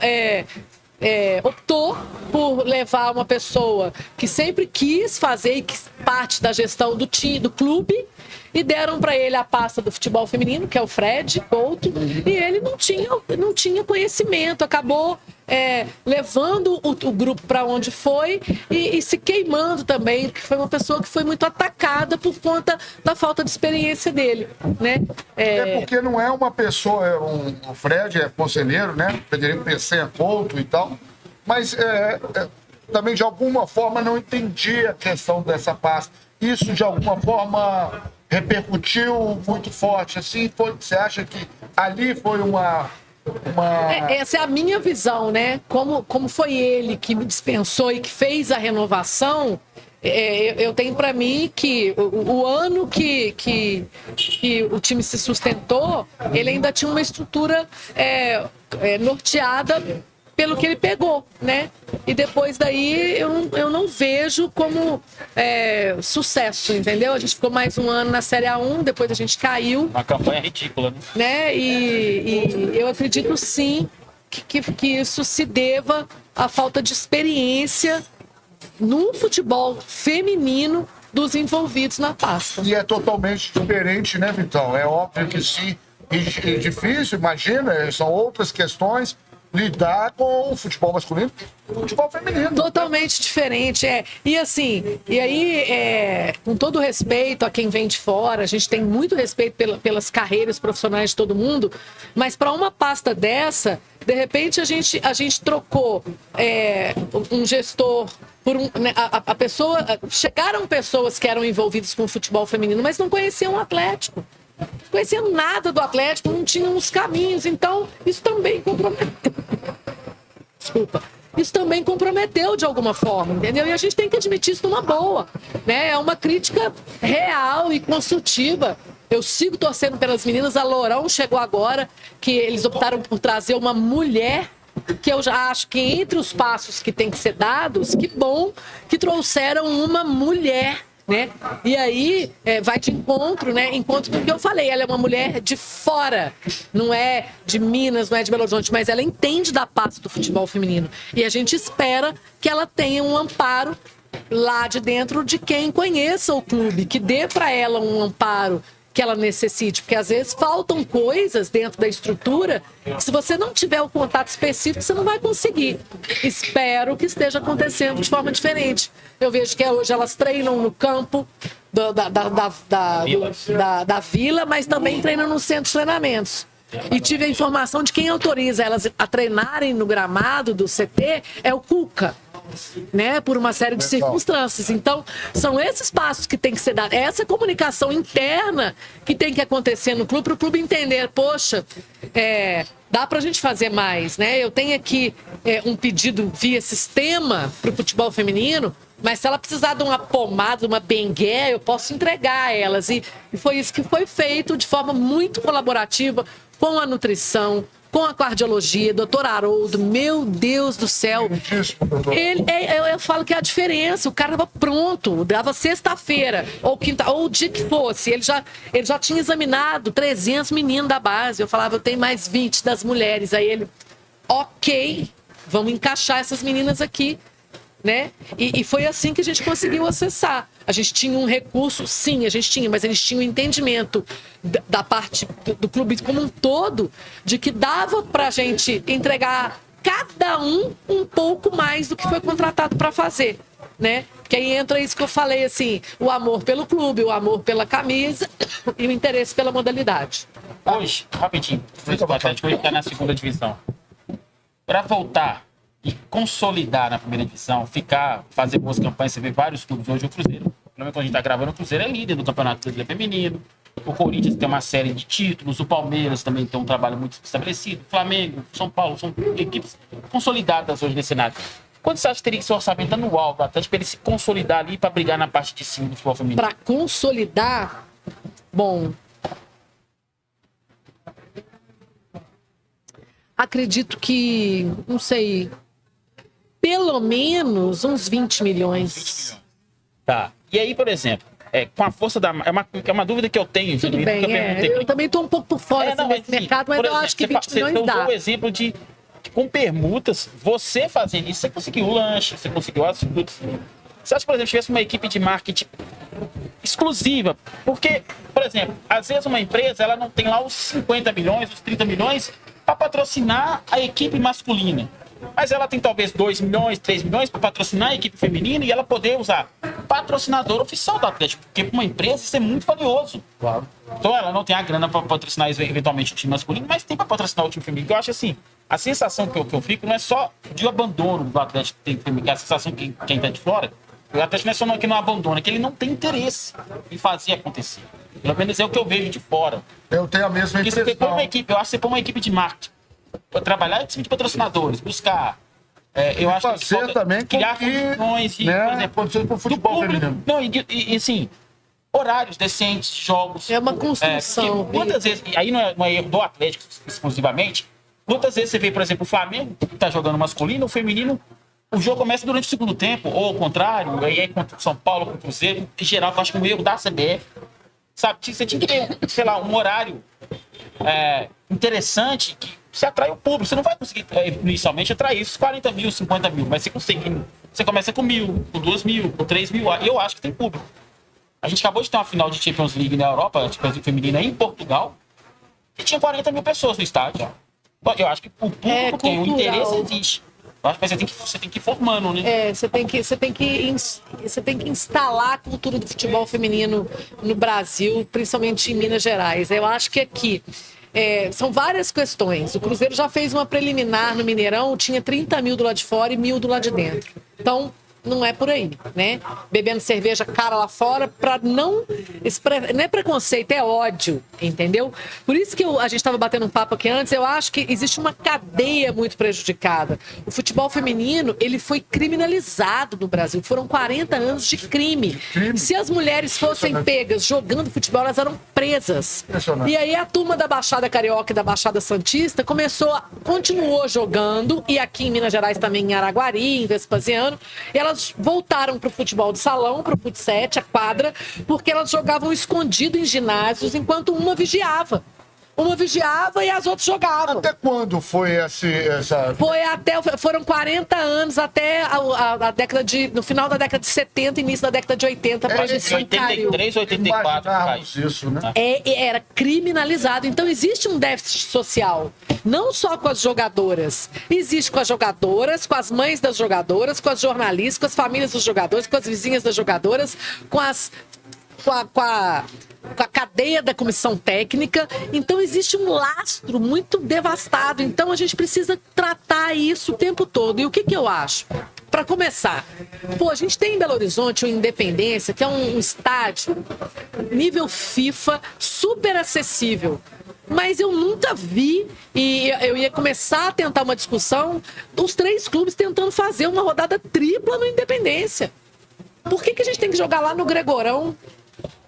optou por levar uma pessoa que sempre quis fazer e que parte da gestão do time, do clube, e deram para ele a pasta do futebol feminino, que é o Fred Couto, e ele não tinha conhecimento, acabou levando o grupo para onde foi e se queimando também, porque foi uma pessoa que foi muito atacada por conta da falta de experiência dele, né? Porque não é uma pessoa, o Fred é conselheiro, né? Frederico Peçanha Couto e tal, mas também de alguma forma não entendia a questão dessa pasta. Isso de alguma forma repercutiu muito forte, assim, você acha que ali foi uma... Essa é a minha visão, né? Como foi ele que me dispensou e que fez a renovação, eu tenho para mim que o ano que o time se sustentou, ele ainda tinha uma estrutura norteada pelo que ele pegou, né? E depois daí eu não vejo como sucesso, entendeu? A gente ficou mais um ano na Série A1, depois a gente caiu. Uma campanha ridícula, né? E eu acredito sim que isso se deva à falta de experiência no futebol feminino dos envolvidos na pasta. E é totalmente diferente, né, Vitão? É óbvio que sim. E difícil, imagina, são outras questões lidar com o futebol masculino e o futebol feminino. Totalmente diferente, E assim, e aí, com todo respeito a quem vem de fora, a gente tem muito respeito pelas carreiras profissionais de todo mundo, mas para uma pasta dessa, de repente a gente trocou um gestor por né, a pessoa. Chegaram pessoas que eram envolvidas com o futebol feminino, mas não conheciam o Atlético. Não conheciam nada do Atlético, não tinham os caminhos, então isso também comprometeu. Desculpa. Isso também comprometeu de alguma forma, entendeu? E a gente tem que admitir isso numa boa, né? É uma crítica real e construtiva. Eu sigo torcendo pelas meninas. A Lourão chegou agora, que eles optaram por trazer uma mulher, que eu já acho que entre os passos que tem que ser dados, que bom que trouxeram uma mulher, né? E aí vai de encontro, né? Encontro com o que eu falei, ela é uma mulher de fora, não é de Minas, não é de Belo Horizonte, mas ela entende da pasta do futebol feminino. E a gente espera que ela tenha um amparo lá de dentro de quem conheça o clube, que dê para ela um amparo que ela necessite, porque às vezes faltam coisas dentro da estrutura que, se você não tiver o contato específico, você não vai conseguir. Espero que esteja acontecendo de forma diferente. Eu vejo que hoje elas treinam no campo da vila, mas também treinam no centro de treinamentos. E tive a informação de quem autoriza elas a treinarem no gramado do CT é o Cuca, né, por uma série de circunstâncias. Então, são esses passos que tem que ser dados, essa comunicação interna que tem que acontecer no clube, para o clube entender, poxa, dá pra gente fazer mais, né? Eu tenho aqui um pedido via sistema pro futebol feminino, mas se ela precisar de uma pomada, uma bengué, eu posso entregar a elas. E foi isso que foi feito de forma muito colaborativa com a nutrição, com a cardiologia, doutor Haroldo, meu Deus do céu. Eu falo que é a diferença, o cara estava pronto, dava sexta-feira, ou quinta, ou o dia que fosse, ele já tinha examinado 300 meninos da base, eu falava, eu tenho mais 20 das mulheres, aí ele, ok, vamos encaixar essas meninas aqui, né? E foi assim que a gente conseguiu acessar. A gente tinha um recurso, sim, a gente tinha, mas eles tinham um entendimento da parte do clube como um todo, de que dava pra gente entregar cada um pouco mais do que foi contratado para fazer, né? Que aí entra isso que eu falei, assim, o amor pelo clube, o amor pela camisa e o interesse pela modalidade. Hoje, rapidinho, o Atlético hoje está na segunda divisão. Para voltar e consolidar na primeira divisão, fazer boas campanhas, você vê vários clubes hoje, o Cruzeiro, pelo menos quando a gente está gravando, o Cruzeiro é líder do Campeonato Brasileiro Feminino, o Corinthians tem uma série de títulos, o Palmeiras também tem um trabalho muito estabelecido, o Flamengo, São Paulo, são equipes consolidadas hoje nesse cenário. Quanto você acha que teria que ser o orçamento anual do Atlético para ele se consolidar ali para brigar na parte de cima do futebol feminino? Para consolidar, bom, acredito que, não sei, pelo menos uns 20 milhões. Tá. E aí, por exemplo, com a força da... É uma dúvida que eu tenho. Tudo bem, eu também estou um pouco por fora desse mercado, mas eu acho que 20 milhões dá. Você usou o exemplo de com permutas, você fazendo isso, você conseguiu o lanche, você conseguiu as frutas. Você acha que, por exemplo, tivesse uma equipe de marketing exclusiva? Porque, por exemplo, às vezes uma empresa ela não tem lá os 50 milhões, os 30 milhões para patrocinar a equipe masculina. Mas ela tem talvez 2 milhões, 3 milhões para patrocinar a equipe feminina e ela poder usar patrocinador oficial do Atlético. Porque para uma empresa isso é muito valioso. Claro. Então ela não tem a grana para patrocinar eventualmente o time masculino, mas tem para patrocinar o time feminino. Eu acho assim, a sensação que eu fico não é só de abandono do Atlético feminino, que é a sensação que quem está de fora, o Atlético não é só que não abandona, é que ele não tem interesse em fazer acontecer. Pelo menos é o que eu vejo de fora. Eu tenho a mesma impressão. Eu acho que você põe uma equipe de marketing, trabalhar em time de patrocinadores, buscar eu acho que fazer também criar com que, condições de, né, por exemplo, condições pro futebol feminino. Não, e assim, horários decentes, jogos. É uma construção. Porque quantas vezes, e aí não é erro do Atlético exclusivamente, quantas vezes você vê, por exemplo, o Flamengo que tá jogando masculino, o feminino, o jogo começa durante o segundo tempo, ou ao contrário, aí é contra o São Paulo, contra o Cruzeiro, em geral, eu acho que é um erro da CBF. Sabe, você tinha que ter, sei lá, um horário interessante que você atrai o público. Você não vai conseguir inicialmente atrair esses 40 mil, 50 mil, mas você consegue. Você começa com 1.000, com 2.000, com 3.000. Eu acho que tem público. A gente acabou de ter uma final de Champions League na Europa, Champions League feminina em Portugal, e tinha 40 mil pessoas no estádio. Eu acho que o público tem, o interesse existe. Eu acho que você tem que ir formando, né? Você tem que instalar a cultura do futebol feminino no Brasil, principalmente em Minas Gerais. Eu acho que aqui são várias questões. O Cruzeiro já fez uma preliminar no Mineirão, tinha 30 mil do lado de fora e 1.000 do lado de dentro. Então, não é por aí, né? Bebendo cerveja cara lá fora para não é preconceito, é ódio, entendeu? Por isso que a gente estava batendo um papo aqui antes, eu acho que existe uma cadeia muito prejudicada. O futebol feminino, ele foi criminalizado no Brasil. Foram 40 anos de crime. Se as mulheres fossem pegas jogando futebol, elas eram presas. E aí a turma da Baixada Carioca e da Baixada Santista continuou jogando, e aqui em Minas Gerais também, em Araguari, em Vespasiano, e elas voltaram para o futebol de salão, para o futsete, a quadra, porque elas jogavam escondido em ginásios enquanto uma vigiava. Uma vigiava e as outras jogavam. Até quando foi essa... Foram 40 anos até a década no final da década de 70, início da década de 80, para a gente 83, 84. Isso, né? Era criminalizado. Então existe um déficit social, não só com as jogadoras. Existe com as jogadoras, com as mães das jogadoras, com as jornalistas, com as famílias dos jogadores, com as vizinhas das jogadoras, com a cadeia da comissão técnica. Então existe um lastro muito devastado. Então a gente precisa tratar isso o tempo todo. E o que eu acho? Para começar, a gente tem em Belo Horizonte o Independência, que é um estádio nível FIFA, super acessível. Mas eu nunca vi, e eu ia começar a tentar uma discussão, os 3 clubes tentando fazer uma rodada tripla no Independência. Por que a gente tem que jogar lá no Gregorão?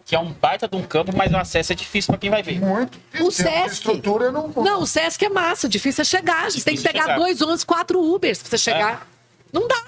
Que é um baita de um campo, mas o acesso é difícil para quem vai ver. Muito. O Sesc. Estrutura não, o Sesc é massa, difícil é chegar. Você tem que pegar 2 ônibus, 4 Ubers pra você chegar. Não dá.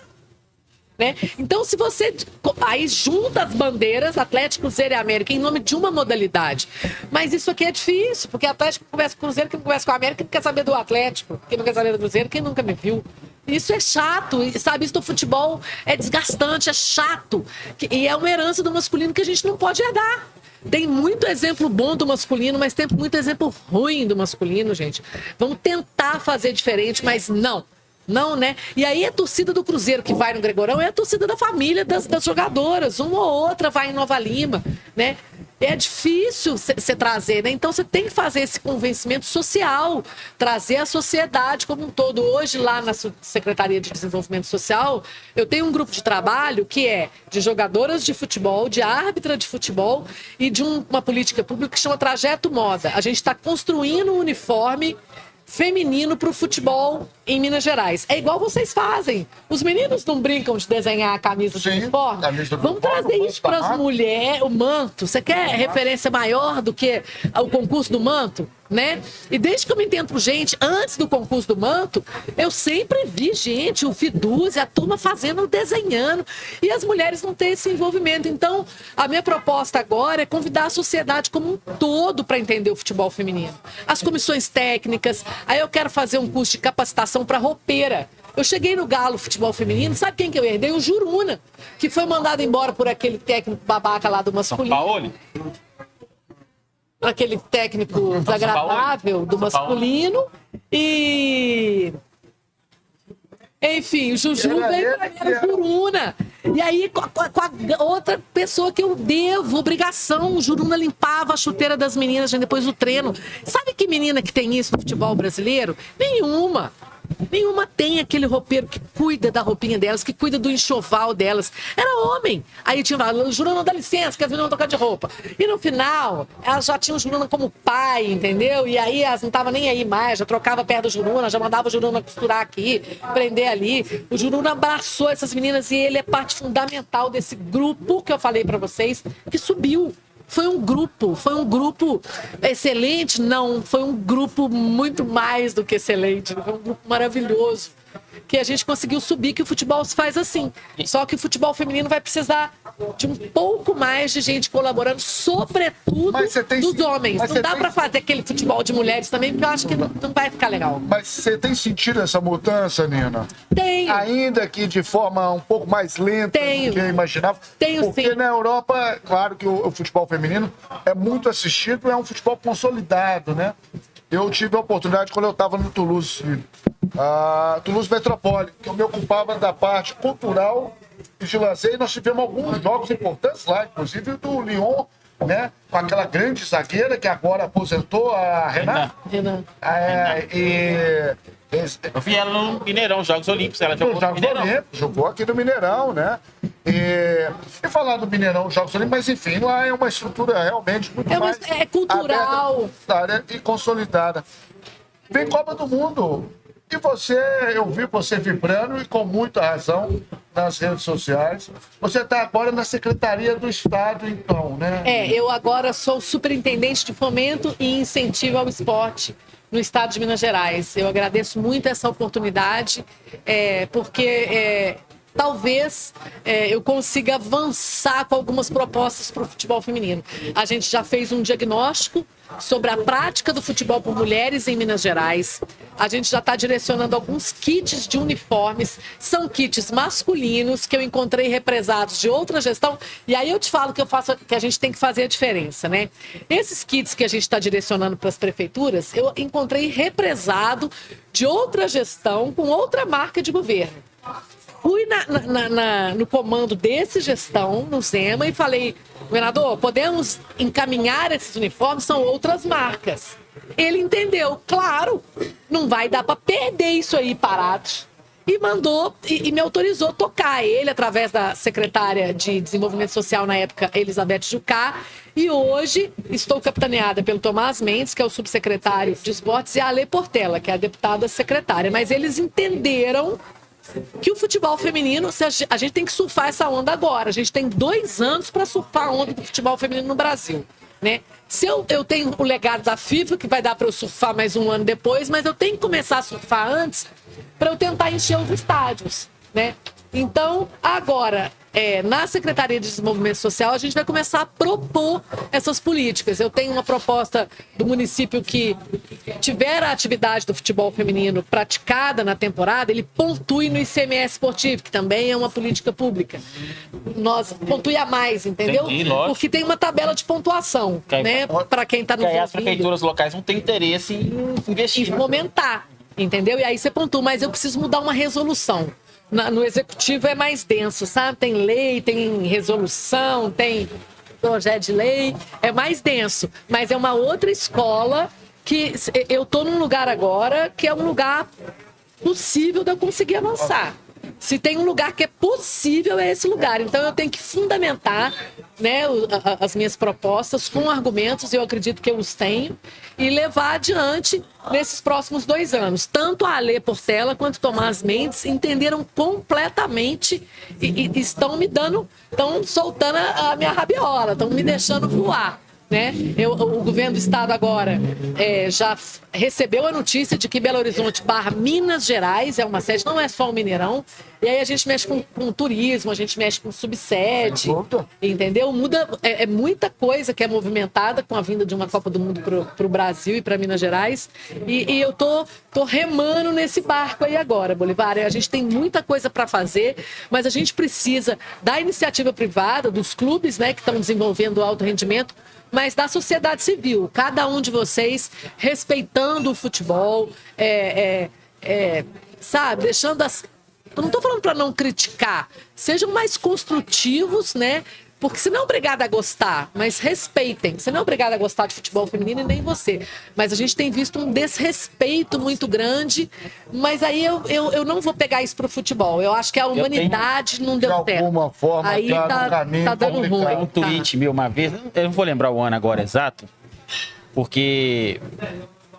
Né? Então, se você aí junta as bandeiras, Atlético, Cruzeiro e América, em nome de uma modalidade. Mas isso aqui é difícil, porque Atlético conversa com o Cruzeiro, quem conversa com a América, quem quer saber do Atlético, quem não quer saber do Cruzeiro, quem nunca me viu. Isso é chato, sabe? Isso do futebol é desgastante, é chato. E é uma herança do masculino que a gente não pode herdar. Tem muito exemplo bom do masculino, mas tem muito exemplo ruim do masculino, gente. Vamos tentar fazer diferente, mas não. Não, né? E aí a torcida do Cruzeiro que vai no Gregorão é a torcida da família das jogadoras. Uma ou outra vai em Nova Lima, né? É difícil você trazer, né? Então você tem que fazer esse convencimento social, trazer a sociedade como um todo. Hoje, lá na Secretaria de Desenvolvimento Social, eu tenho um grupo de trabalho que é de jogadoras de futebol, de árbitra de futebol e de uma política pública que chama Trajeto Moda. A gente está construindo um uniforme feminino para o futebol em Minas Gerais. É igual vocês fazem. Os meninos não brincam de desenhar a camisa de uniforme? Vamos trazer isso para as mulheres, o manto. Você quer referência maior do que o concurso do manto? Né? E desde que eu me entendo por gente, antes do concurso do manto, eu sempre vi gente, o Fiduz, a turma fazendo, desenhando, e as mulheres não têm esse envolvimento. Então, a minha proposta agora é convidar a sociedade como um todo para entender o futebol feminino. As comissões técnicas, aí eu quero fazer um curso de capacitação para roupeira. Eu cheguei no Galo Futebol Feminino, sabe quem que eu herdei? O Juruna, que foi mandado embora por aquele técnico babaca lá do masculino. São Paulo? Aquele técnico desagradável do masculino. E enfim, o Juju veio pra mim, era o Juruna. E aí, com a outra pessoa que eu devo, obrigação, o Juruna limpava a chuteira das meninas depois do treino. Sabe que menina que tem isso no futebol brasileiro? Nenhuma. Nenhuma tem aquele roupeiro que cuida da roupinha delas, que cuida do enxoval delas. Era homem. Aí tinha lá, Juruna, dá licença, que as meninas vão trocar de roupa. E no final, elas já tinham o Juruna como pai, entendeu? E aí elas não estavam nem aí mais, já trocava perto do Juruna, já mandava o Juruna costurar aqui, prender ali. O Juruna abraçou essas meninas e ele é parte fundamental desse grupo que eu falei pra vocês, que subiu. Foi um grupo excelente? Não, foi um grupo muito mais do que excelente, foi um grupo maravilhoso, que a gente conseguiu subir, que o futebol se faz assim. Só que o futebol feminino vai precisar de um pouco mais de gente colaborando, sobretudo dos homens. Não dá pra fazer aquele futebol de mulheres também, porque eu acho que não vai ficar legal. Mas você tem sentido essa mudança, Nina? Tenho. Ainda que de forma um pouco mais lenta do que eu imaginava. Tenho, porque sim. Na Europa, claro que o futebol feminino é muito assistido, é um futebol consolidado, né? Eu tive a oportunidade quando eu estava no Toulouse, Toulouse Metropole, que eu me ocupava da parte cultural e de lazer, e nós tivemos alguns jogos importantes lá, inclusive o do Lyon, né? Com aquela grande zagueira que agora aposentou, a Renata. Renan. Eu vi ela no Mineirão, Jogos Olímpicos, ela jogou no Mineirão. Jogou aqui no Mineirão, né? E falar do Mineirão, Jogos Olímpicos, mas enfim, lá é uma estrutura realmente muito mais É cultural. aberta e consolidada. Vem Copa do Mundo. E você, eu vi você vibrando e com muita razão nas redes sociais. Você está agora na Secretaria do Estado, então, né? Eu agora sou superintendente de fomento e incentivo ao esporte no estado de Minas Gerais. Eu agradeço muito essa oportunidade, porque talvez eu consiga avançar com algumas propostas para o futebol feminino. A gente já fez um diagnóstico sobre a prática do futebol por mulheres em Minas Gerais. A gente já está direcionando alguns kits de uniformes. São kits masculinos que eu encontrei represados de outra gestão. E aí eu te falo que a gente tem que fazer a diferença, né? Esses kits que a gente está direcionando para as prefeituras, eu encontrei represado de outra gestão com outra marca de governo. Fui no comando desse gestão, no Zema, e falei, governador, podemos encaminhar esses uniformes, são outras marcas. Ele entendeu, claro, não vai dar para perder isso aí parado. E mandou, e me autorizou tocar ele, através da secretária de Desenvolvimento Social, na época, Elizabeth Jucá. E hoje estou capitaneada pelo Tomás Mendes, que é o subsecretário de Esportes, e a Ale Portela, que é a deputada secretária. Mas eles entenderam que o futebol feminino, a gente tem que surfar essa onda agora. A gente tem 2 anos para surfar a onda do futebol feminino no Brasil, né? Se eu tenho o legado da FIFA, que vai dar para eu surfar mais 1 ano depois, mas eu tenho que começar a surfar antes para eu tentar encher os estádios, né? Então, agora, na Secretaria de Desenvolvimento Social, a gente vai começar a propor essas políticas. Eu tenho uma proposta do município que tiver a atividade do futebol feminino praticada na temporada, ele pontue no ICMS esportivo, que também é uma política pública. Nós pontue a mais, entendeu? Entendi, lógico. Porque tem uma tabela de pontuação, né? Para quem está nos ouvindo. As prefeituras locais não têm interesse em investir. E fomentar, entendeu? E aí você pontua, mas eu preciso mudar uma resolução. No executivo é mais denso, sabe? Tem lei, tem resolução, tem projeto de lei, é mais denso. Mas é uma outra escola que eu tô num lugar agora que é um lugar possível de eu conseguir avançar. Se tem um lugar que é possível, é esse lugar. Então eu tenho que fundamentar, né, as minhas propostas com argumentos, eu acredito que eu os tenho, e levar adiante nesses próximos 2 anos. Tanto a Ale Portela quanto o Tomás Mendes entenderam completamente e estão soltando a minha rabiola, estão me deixando voar. Né? O governo do estado agora já recebeu a notícia de que Belo Horizonte / Minas Gerais é uma sede, não é só o Mineirão. E aí a gente mexe com turismo, a gente mexe com subsede, entendeu? Muda, muita coisa que é movimentada com a vinda de uma Copa do Mundo para o Brasil e para Minas Gerais. E eu tô remando nesse barco aí agora, Bolivar. A gente tem muita coisa para fazer, mas a gente precisa da iniciativa privada, dos clubes, né, que estão desenvolvendo alto rendimento, mas da sociedade civil, cada um de vocês respeitando o futebol, sabe, deixando as... Eu não estou falando para não criticar, sejam mais construtivos, né? Porque você não é obrigada a gostar, mas respeitem. Você não é obrigada a gostar de futebol feminino e nem você. Mas a gente tem visto um desrespeito muito grande. Mas aí eu não vou pegar isso pro futebol. Eu acho que a humanidade não deu de certo. alguma forma, aí tá no caminho tá dando ruim. complicado. Um tweet meu uma vez, eu não vou lembrar o ano agora exato, porque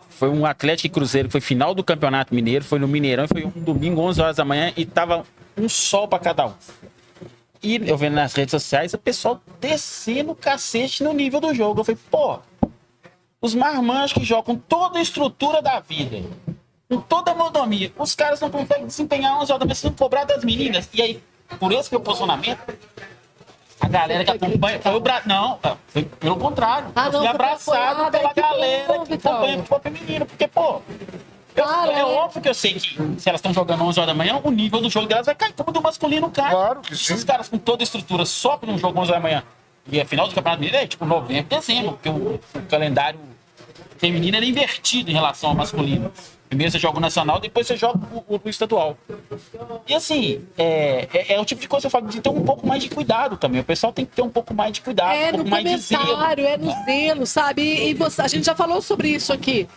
foi um Atlético e Cruzeiro, que foi final do Campeonato Mineiro, foi no Mineirão, e foi um domingo, 11 horas da manhã, e tava um sol para cada um. E eu vendo nas redes sociais, o pessoal descendo o cacete no nível do jogo. Eu falei, pô, os marmanjos que jogam toda a estrutura da vida, com toda a monomia, os caras não conseguem desempenhar 11 horas da manhã sem cobrar das meninas. E aí, por esse meu posicionamento, a galera que acompanha. Foi o Não, foi pelo contrário. Eu fui abraçado pela galera que acompanha o futebol feminino. Porque, pô, é óbvio que eu sei que se elas estão jogando 11 horas da manhã, o nível do jogo delas vai cair, como do masculino cai. Claro que sim. Se os caras com toda a estrutura sofrem um jogo 11 horas da manhã, e a final do Campeonato Mineiro é tipo novembro, dezembro, porque o calendário feminino era invertido em relação ao masculino. Primeiro você joga o nacional, depois você joga o estadual. E assim, é o tipo de coisa que eu falo, de ter um pouco mais de cuidado também. O pessoal tem que ter um pouco mais de cuidado, um pouco mais de zelo. É no zelo, sabe? E a gente já falou sobre isso aqui.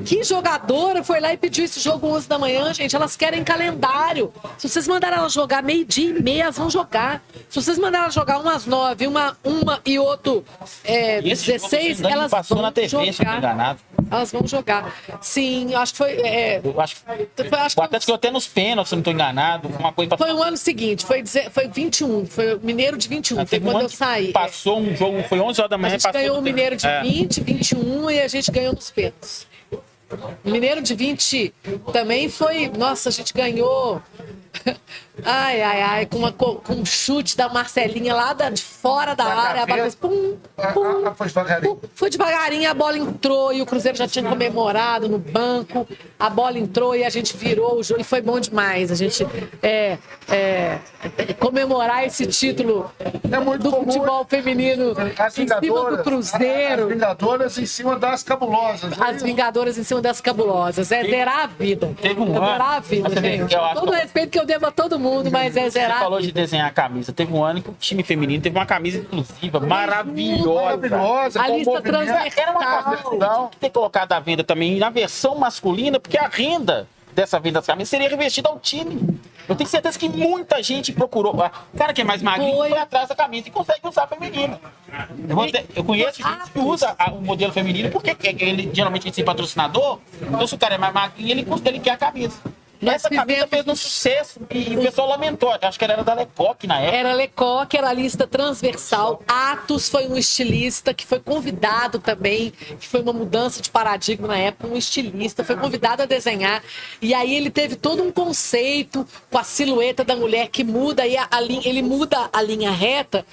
Que jogadora foi lá e pediu esse jogo 11 da manhã, gente? Elas querem calendário. Se vocês mandarem elas jogar meio-dia e meia, elas vão jogar. Se vocês mandarem elas jogar umas 9, uma e outro 16, elas passou vão na TV, jogar. se eu não me enganado. Elas vão jogar. Sim, acho que foi. Eu acho que o Atlético ganhou até nos pênaltis, se eu não estou enganado. Uma coisa foi o ano seguinte, foi 21. Foi o Mineiro de 21. Foi quando eu saí. Passou um jogo, foi 11 horas da manhã. A gente ganhou o Mineiro de 20, 21 e a gente ganhou nos pênaltis. O Mineiro de 20 também foi. Nossa, a gente ganhou. Ai, com um chute da Marcelinha lá de fora da área. A bola fez pum. Foi devagarinho. Foi devagarinho, a bola entrou e o Cruzeiro já tinha comemorado no banco. A bola entrou e a gente virou o jogo e foi bom demais. A gente comemorar esse título do futebol feminino em cima do Cruzeiro. As Vingadoras em cima das Cabulosas. As Vingadoras em cima das Cabulosas. É zerar a vida. Teve um ano. Zerar a vida, gente. Todo o respeito que eu devo a todo mundo, mas é zerar. Você falou de desenhar a camisa. Teve um ano que o time feminino teve uma camisa exclusiva, maravilhosa. A lista transversal. Era uma camisa que tinha que ter colocado à venda também na versão masculina, porque a renda dessa venda das camisas seria revestida ao time. Eu tenho certeza que muita gente procurou. O cara que é mais magrinho foi atrás da camisa e consegue usar a feminina. Eu conheço gente que usa o modelo feminino porque ele geralmente tem patrocinador. Então, se o cara é mais magrinho, ele quer a camisa. Essa camisa fez um sucesso e o pessoal lamentou. Acho que era da Lecoque na época. Era Lecoque, era a lista transversal. Atos foi um estilista que foi convidado também, que foi uma mudança de paradigma na época, um estilista, foi convidado a desenhar. E aí ele teve todo um conceito com a silhueta da mulher que muda, e ele muda a linha reta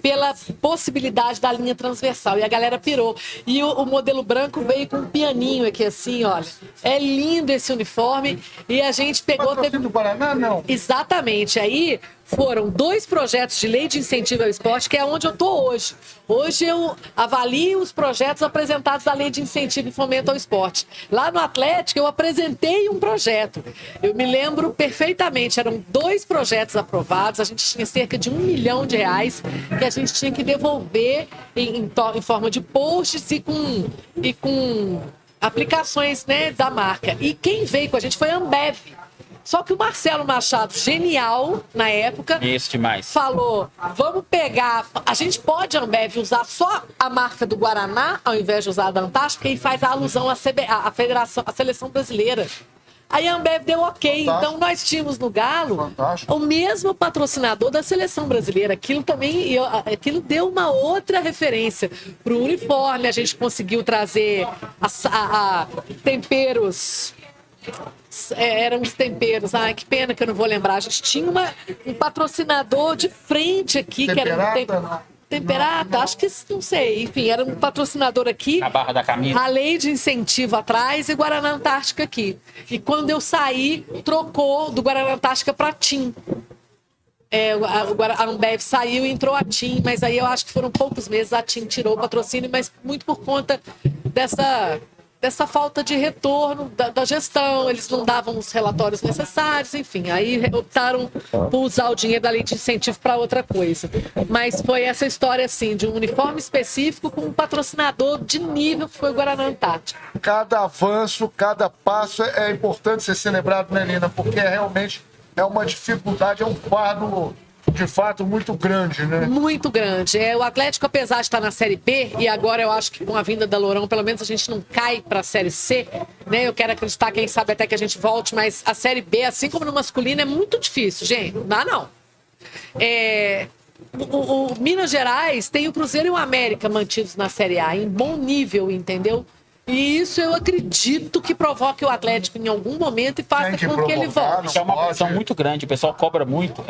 pela possibilidade da linha transversal. E a galera pirou. E o modelo branco veio com um pianinho aqui assim, olha. É lindo esse uniforme. E a gente pegou... Do Paraná, não. Exatamente. Aí foram 2 projetos de lei de incentivo ao esporte, que é onde eu estou hoje. Hoje eu avalio os projetos apresentados da lei de incentivo e fomento ao esporte. Lá no Atlético eu apresentei um projeto. Eu me lembro perfeitamente, eram 2 projetos aprovados, a gente tinha cerca de R$1 milhão que a gente tinha que devolver em forma de posts e com aplicações, né, da marca. E quem veio com a gente foi a Ambev. Só que o Marcelo Machado, genial na época, falou, vamos pegar... A gente pode, Ambev, usar só a marca do Guaraná, ao invés de usar a da Antártica, e faz a alusão à seleção brasileira. Aí a Ambev deu ok. Fantástico. Então nós tínhamos no Galo Fantástico. O mesmo patrocinador da seleção brasileira. Aquilo deu uma outra referência para o uniforme. A gente conseguiu trazer temperos... Eram os temperos. Ai, que pena que eu não vou lembrar. A gente tinha um patrocinador de frente aqui, Temperata, que era Temperata, acho que não sei. Enfim, era um patrocinador aqui. A barra da camisa. A lei de incentivo atrás e Guaraná Antártica aqui. E quando eu saí, trocou do Guaraná Antártica para TIM. A Ambev saiu e entrou a TIM, mas aí eu acho que foram poucos meses, a TIM tirou o patrocínio, mas muito por conta dessa dessa falta de retorno da gestão, eles não davam os relatórios necessários, enfim, aí optaram por usar o dinheiro da lei de incentivo para outra coisa. Mas foi essa história, assim, de um uniforme específico com um patrocinador de nível que foi o Guaraná Antártica. Cada avanço, cada passo é importante ser celebrado, né, Nina? Porque realmente é uma dificuldade, é um fardo de fato muito grande, né? Muito grande. O Atlético, apesar de estar na Série B, e agora eu acho que com a vinda da Lourão, pelo menos a gente não cai para a Série C, né? Eu quero acreditar, quem sabe até que a gente volte, mas a Série B, assim como no masculino, é muito difícil, gente. Não dá, não. O Minas Gerais tem o Cruzeiro e o América mantidos na Série A, em bom nível, entendeu? E isso eu acredito que provoque o Atlético em algum momento e faça com que ele volte. É uma pressão muito grande, o pessoal cobra muito.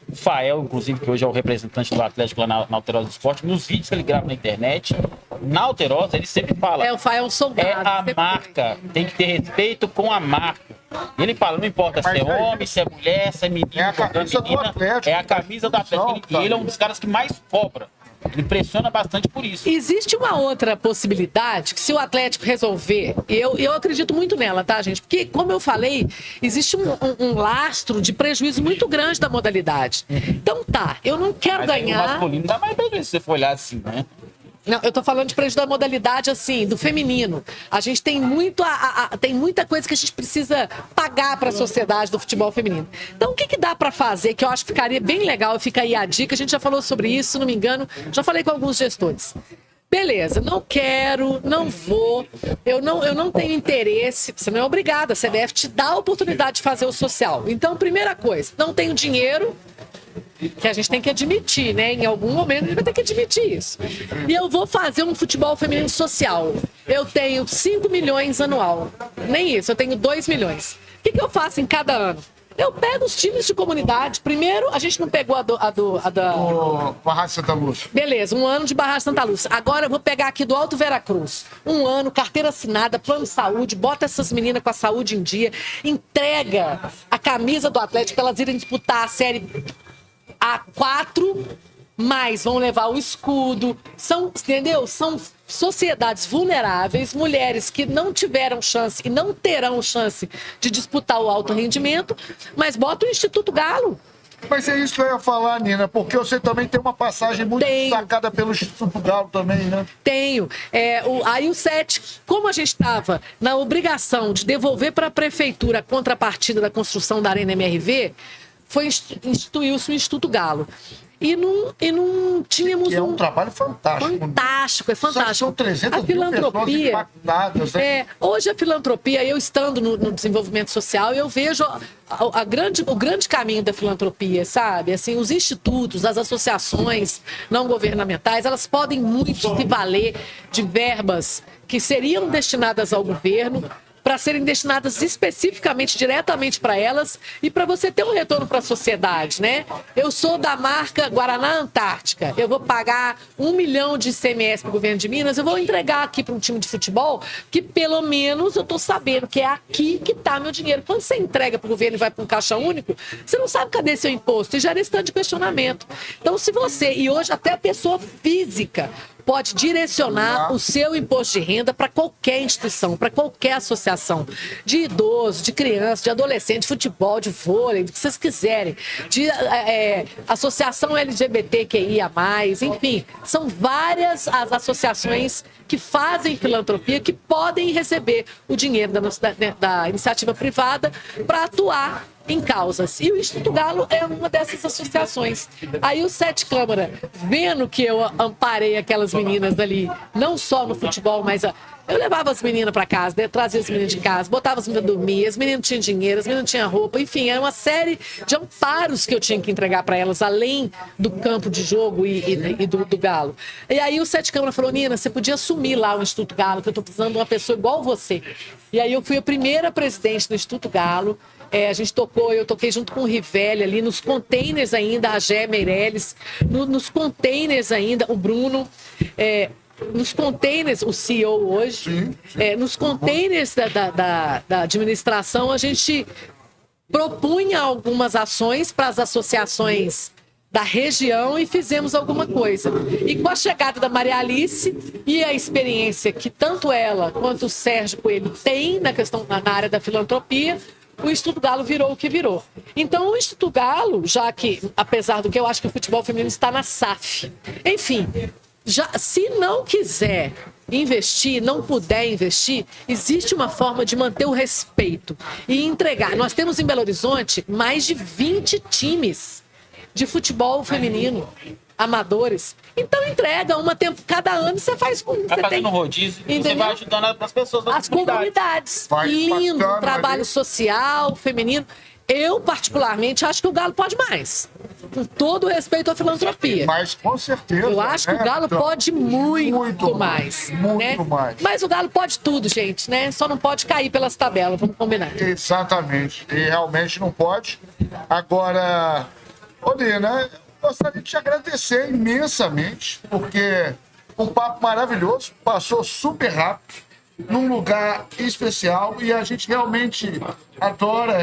O Fael, inclusive, que hoje é o representante do Atlético lá na Alterosa do Esporte, nos vídeos que ele grava na internet, na Alterosa, ele sempre fala. O Fael é um soldado. É a marca, tem que ter respeito com a marca. Ele fala, não importa se é homem, se é mulher, se é menino, é a camisa do Atlético. É a camisa do Atlético. E ele é um dos caras que mais cobra. Ele pressiona bastante por isso. Existe uma outra possibilidade que, se o Atlético resolver, eu acredito muito nela, tá, gente? Porque, como eu falei, existe um lastro de prejuízo muito grande da modalidade. Então tá, eu não quero ganhar. O masculino dá mais prejuízo se você for olhar assim, né? Não, eu tô falando de prejuízo da modalidade, assim, do feminino. A gente tem tem muita coisa que a gente precisa pagar para a sociedade do futebol feminino. Então, o que dá para fazer, que eu acho que ficaria bem legal, fica aí a dica, a gente já falou sobre isso, se não me engano, já falei com alguns gestores. Beleza, não quero, não vou, eu não tenho interesse, você não é obrigada, a CBF te dá a oportunidade de fazer o social. Então, primeira coisa, não tenho dinheiro, que a gente tem que admitir, né? Em algum momento a gente vai ter que admitir isso. E eu vou fazer um futebol feminino social. Eu tenho 5 milhões anual. Nem isso, eu tenho 2 milhões. O que eu faço em cada ano? Eu pego os times de comunidade. Primeiro, a gente não pegou a Barra Santa Lúcia. Beleza, um ano de Barra Santa Lúcia. Agora eu vou pegar aqui do Alto Veracruz. Um ano, carteira assinada, plano de saúde, bota essas meninas com a saúde em dia, entrega a camisa do Atlético para elas irem disputar a Série A4, mas vão levar o escudo. Entendeu? São sociedades vulneráveis, mulheres que não tiveram chance e não terão chance de disputar o alto rendimento, mas bota o Instituto Galo. Mas é isso que eu ia falar, Nina, porque você também tem uma passagem muito destacada pelo Instituto Galo também, né? Tenho. Aí o SET, como a gente estava na obrigação de devolver para a prefeitura a contrapartida da construção da Arena MRV, instituiu-se o Instituto Galo. E não tínhamos que é um trabalho fantástico. Fantástico, é fantástico. São 300 a filantropia, mil pessoas impactadas, né? Hoje a filantropia, eu estando no desenvolvimento social, eu vejo o grande caminho da filantropia, sabe? Assim, os institutos, as associações não governamentais, elas podem muito se valer de verbas que seriam destinadas ao governo, para serem destinadas especificamente, diretamente para elas e para você ter um retorno para a sociedade, né? Eu sou da marca Guaraná Antártica, eu vou pagar 1 milhão de ICMS para o governo de Minas, eu vou entregar aqui para um time de futebol que pelo menos eu estou sabendo que é aqui que está meu dinheiro. Quando você entrega para o governo e vai para um caixa único, você não sabe cadê seu imposto e gera esse tanto de questionamento. Então, se você, e hoje até a pessoa física, pode direcionar o seu imposto de renda para qualquer instituição, para qualquer associação, de idoso, de criança, de adolescente, de futebol, de vôlei, do que vocês quiserem, de associação LGBTQIA+, enfim, são várias as associações que fazem filantropia, que podem receber o dinheiro da iniciativa privada para atuar em causas. E o Instituto Galo é uma dessas associações. Aí o Sete Câmara, vendo que eu amparei aquelas meninas ali, não só no futebol, mas eu levava as meninas para casa, né? Trazia as meninas de casa, botava as meninas dormir, as meninas tinham dinheiro, as meninas tinham roupa, enfim, era uma série de amparos que eu tinha que entregar para elas, além do campo de jogo e do Galo. E aí o Sete Câmara falou, Nina, você podia assumir lá o Instituto Galo, que eu tô precisando de uma pessoa igual você. E aí eu fui a primeira presidente do Instituto Galo. Eu toquei junto com o Rivelli ali, nos containers ainda, a Gé Meirelles, nos containers ainda, o Bruno, nos containers, o CEO hoje, nos containers da administração, a gente propunha algumas ações para as associações da região e fizemos alguma coisa. E com a chegada da Maria Alice e a experiência que tanto ela quanto o Sérgio Coelho têm na questão na área da filantropia, o Instituto Galo virou o que virou. Então, o Instituto Galo, já que, apesar do que eu acho que o futebol feminino está na SAF, enfim, se não quiser investir, não puder investir, existe uma forma de manter o respeito e entregar. Nós temos em Belo Horizonte mais de 20 times de futebol feminino, amadores. Então entrega uma tempo cada ano, você faz com Vai fazendo rodízio e você vai ajudando as pessoas das comunidades. Lindo, bacana, trabalho ali. social, feminino. Eu, particularmente, acho que o Galo pode mais. Com todo o respeito à filantropia. Mas com certeza. Eu acho que o Galo Então, pode muito mais. Muito né? mais. Mas o Galo pode tudo, gente, né? Só não pode cair pelas tabelas, vamos combinar. Exatamente. E realmente não pode. Agora, Olina, gostaria de te agradecer imensamente, porque um papo maravilhoso, passou super rápido, num lugar especial, e a gente realmente adora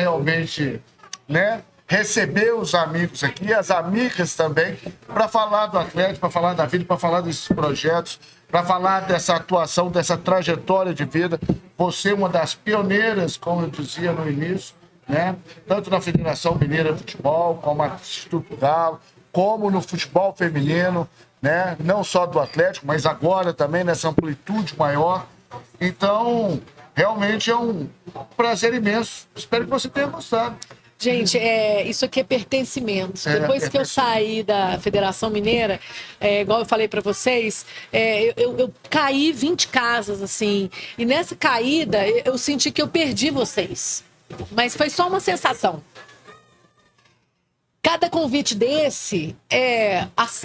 né, receber os amigos aqui, as amigas também, para falar do Atlético, para falar da vida, para falar desses projetos, para falar dessa atuação, dessa trajetória de vida. Você é uma das pioneiras, como eu dizia no início, né? Tanto na Federação Mineira de Futebol, como no Instituto Galo, como no futebol feminino, né? Não só do Atlético, mas agora também nessa amplitude maior. Então, realmente é um prazer imenso. Espero que você tenha gostado. Gente, isso aqui é pertencimento. Depois que eu pertencimento. saí da Federação Mineira, igual eu falei para vocês, eu caí 20 casas, assim. E nessa caída, eu senti que eu perdi vocês. Mas foi só uma sensação. Cada convite desse,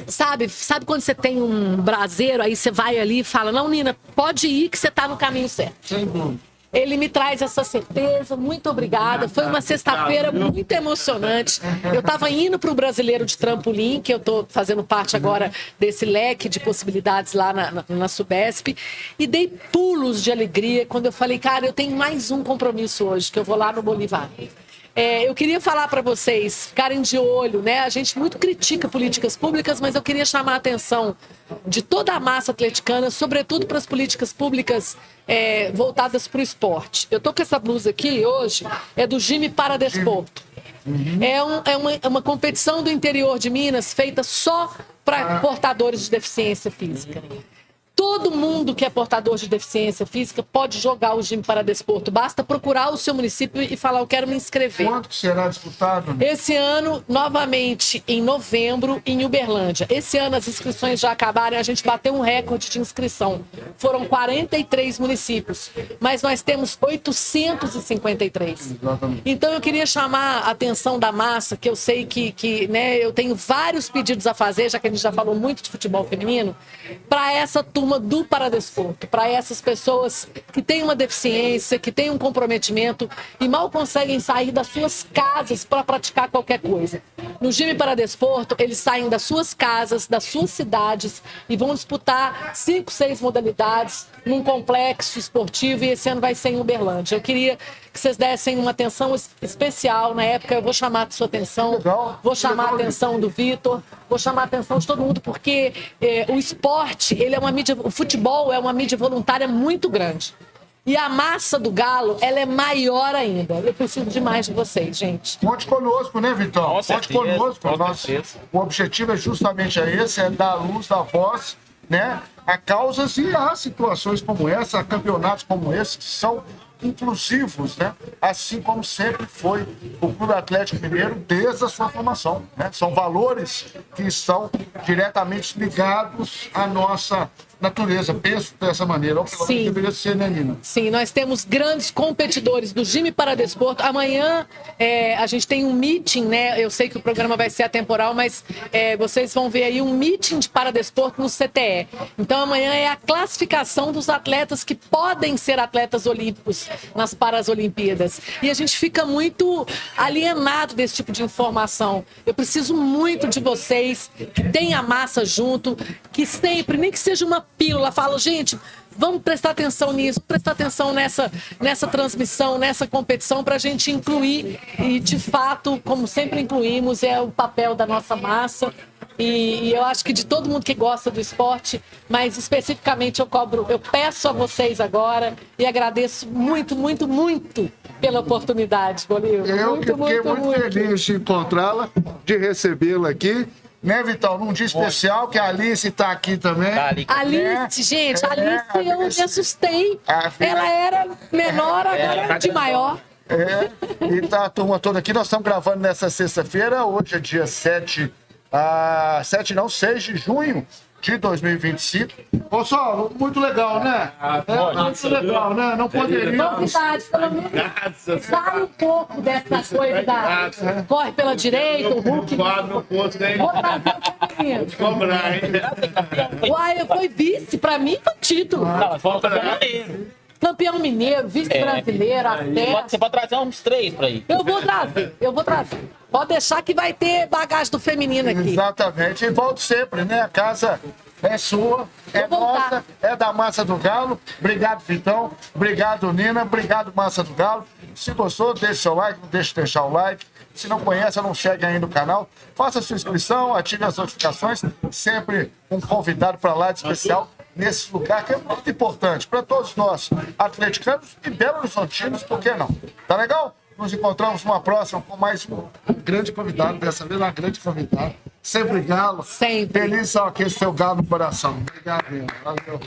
sabe quando você tem um braseiro, aí você vai ali e fala, não, Nina, pode ir que você tá no caminho certo. Sem dúvida. Ele me traz essa certeza, muito obrigada. Foi uma sexta-feira muito emocionante. Eu estava indo para o Brasileiro de Trampolim, que eu estou fazendo parte agora desse leque de possibilidades lá na Subesp, e dei pulos de alegria quando eu falei, cara, eu tenho mais um compromisso hoje, que eu vou lá no Bolivar. Eu queria falar para vocês ficarem de olho, né? A gente muito critica políticas públicas, mas eu queria chamar a atenção de toda a massa atleticana, sobretudo para as políticas públicas voltadas para o esporte. Eu tô com essa blusa aqui hoje, é do Jime Paradesporto. É uma competição do interior de Minas feita só para portadores de deficiência física. Todo mundo que é portador de deficiência física pode jogar o Jime Paradesporto. Basta procurar o seu município e falar, eu quero me inscrever. Quanto será disputado? Esse ano, novamente, em novembro, em Uberlândia. Esse ano as inscrições já acabaram, a gente bateu um recorde de inscrição. Foram 43 municípios, mas nós temos 853. Exatamente. Então eu queria chamar a atenção da massa, que eu sei que né, eu tenho vários pedidos a fazer, já que a gente já falou muito de futebol feminino, para essa turma do Paradesporto, para essas pessoas que têm uma deficiência, que têm um comprometimento e mal conseguem sair das suas casas para praticar qualquer coisa. No Jime Paradesporto, eles saem das suas casas, das suas cidades e vão disputar 5, 6 modalidades num complexo esportivo, e esse ano vai ser em Uberlândia. Eu queria que vocês dessem uma atenção especial na época. Eu vou chamar a sua atenção, vou chamar a atenção do Vitor, vou chamar a atenção de todo mundo, porque o esporte, ele é uma mídia, o futebol é uma mídia voluntária muito grande. E a massa do Galo, ela é maior ainda. Eu preciso demais de vocês, gente. Conte conosco, né, Vitão? Com Conte certeza, conosco. com certeza. O objetivo é justamente esse, é dar luz, dar voz, né, a causas e a situações como essa, a campeonatos como esse, que são inclusivos, né? Assim como sempre foi o Clube Atlético Mineiro desde a sua formação, né? São valores que estão diretamente ligados à nossa natureza. Penso dessa maneira, ou pelo menos deveria ser, né, Nina? Sim, nós temos grandes competidores do Jime Paradesporto. Amanhã a gente tem um meeting, né? Eu sei que o programa vai ser atemporal, mas vocês vão ver aí um meeting de Paradesporto no CTE. Então amanhã é a classificação dos atletas que podem ser atletas olímpicos nas Paralimpíadas. E a gente fica muito alienado desse tipo de informação. Eu preciso muito de vocês que têm a massa junto, que sempre, nem que seja uma pílula, falo, gente, Vamos prestar atenção nisso, prestar atenção nessa transmissão, nessa competição, para a gente incluir, e de fato, como sempre incluímos, é o papel da nossa massa. E eu acho que de todo mundo que gosta do esporte, mas especificamente eu peço a vocês agora e agradeço muito, muito, muito pela oportunidade, Bolívar. Eu que fiquei muito feliz de encontrá-la, de recebê-la aqui. Né, Vitão? Num dia especial, que a Alice está aqui também. Tá ali. Alice, gente, Alice, eu me assustei. Ela era menor, agora é de maior. E tá a turma toda aqui. Nós estamos gravando nessa sexta-feira, hoje é dia 6 de junho de 2025. Ô, Saulo, muito legal, né? Muito legal, né? Não poderia. Novidade, pelo menos sai um pouco dessa coisa da corre pela direita, o Hulk. Vou trazer o feminino. Cobrar, hein? Uai, foi vice, pra mim foi título. Não, mas foi um campeão mineiro. Campeão mineiro, vice-brasileiro, até. Você pode trazer uns 3 pra aí. Eu vou trazer. Pode deixar que vai ter bagagem do feminino aqui. Exatamente. E volto sempre, né? A casa é sua, é Vou voltar. nossa, é da Massa do Galo. Obrigado, Vitão. Obrigado, Nina. Obrigado, Massa do Galo. Se gostou, deixe seu like, não deixe de deixar o like. Se não conhece, não segue ainda o canal. Faça sua inscrição, ative as notificações. Sempre um convidado para lá de especial nesse lugar que é muito importante para todos nós, atleticanos e belo-horizontinos, por que não? Tá legal? Nos encontramos numa próxima com mais um grande convidado, dessa vez uma grande convidada. Sempre galo. Sempre. Feliz só que esse seu galo no coração. Obrigado, valeu.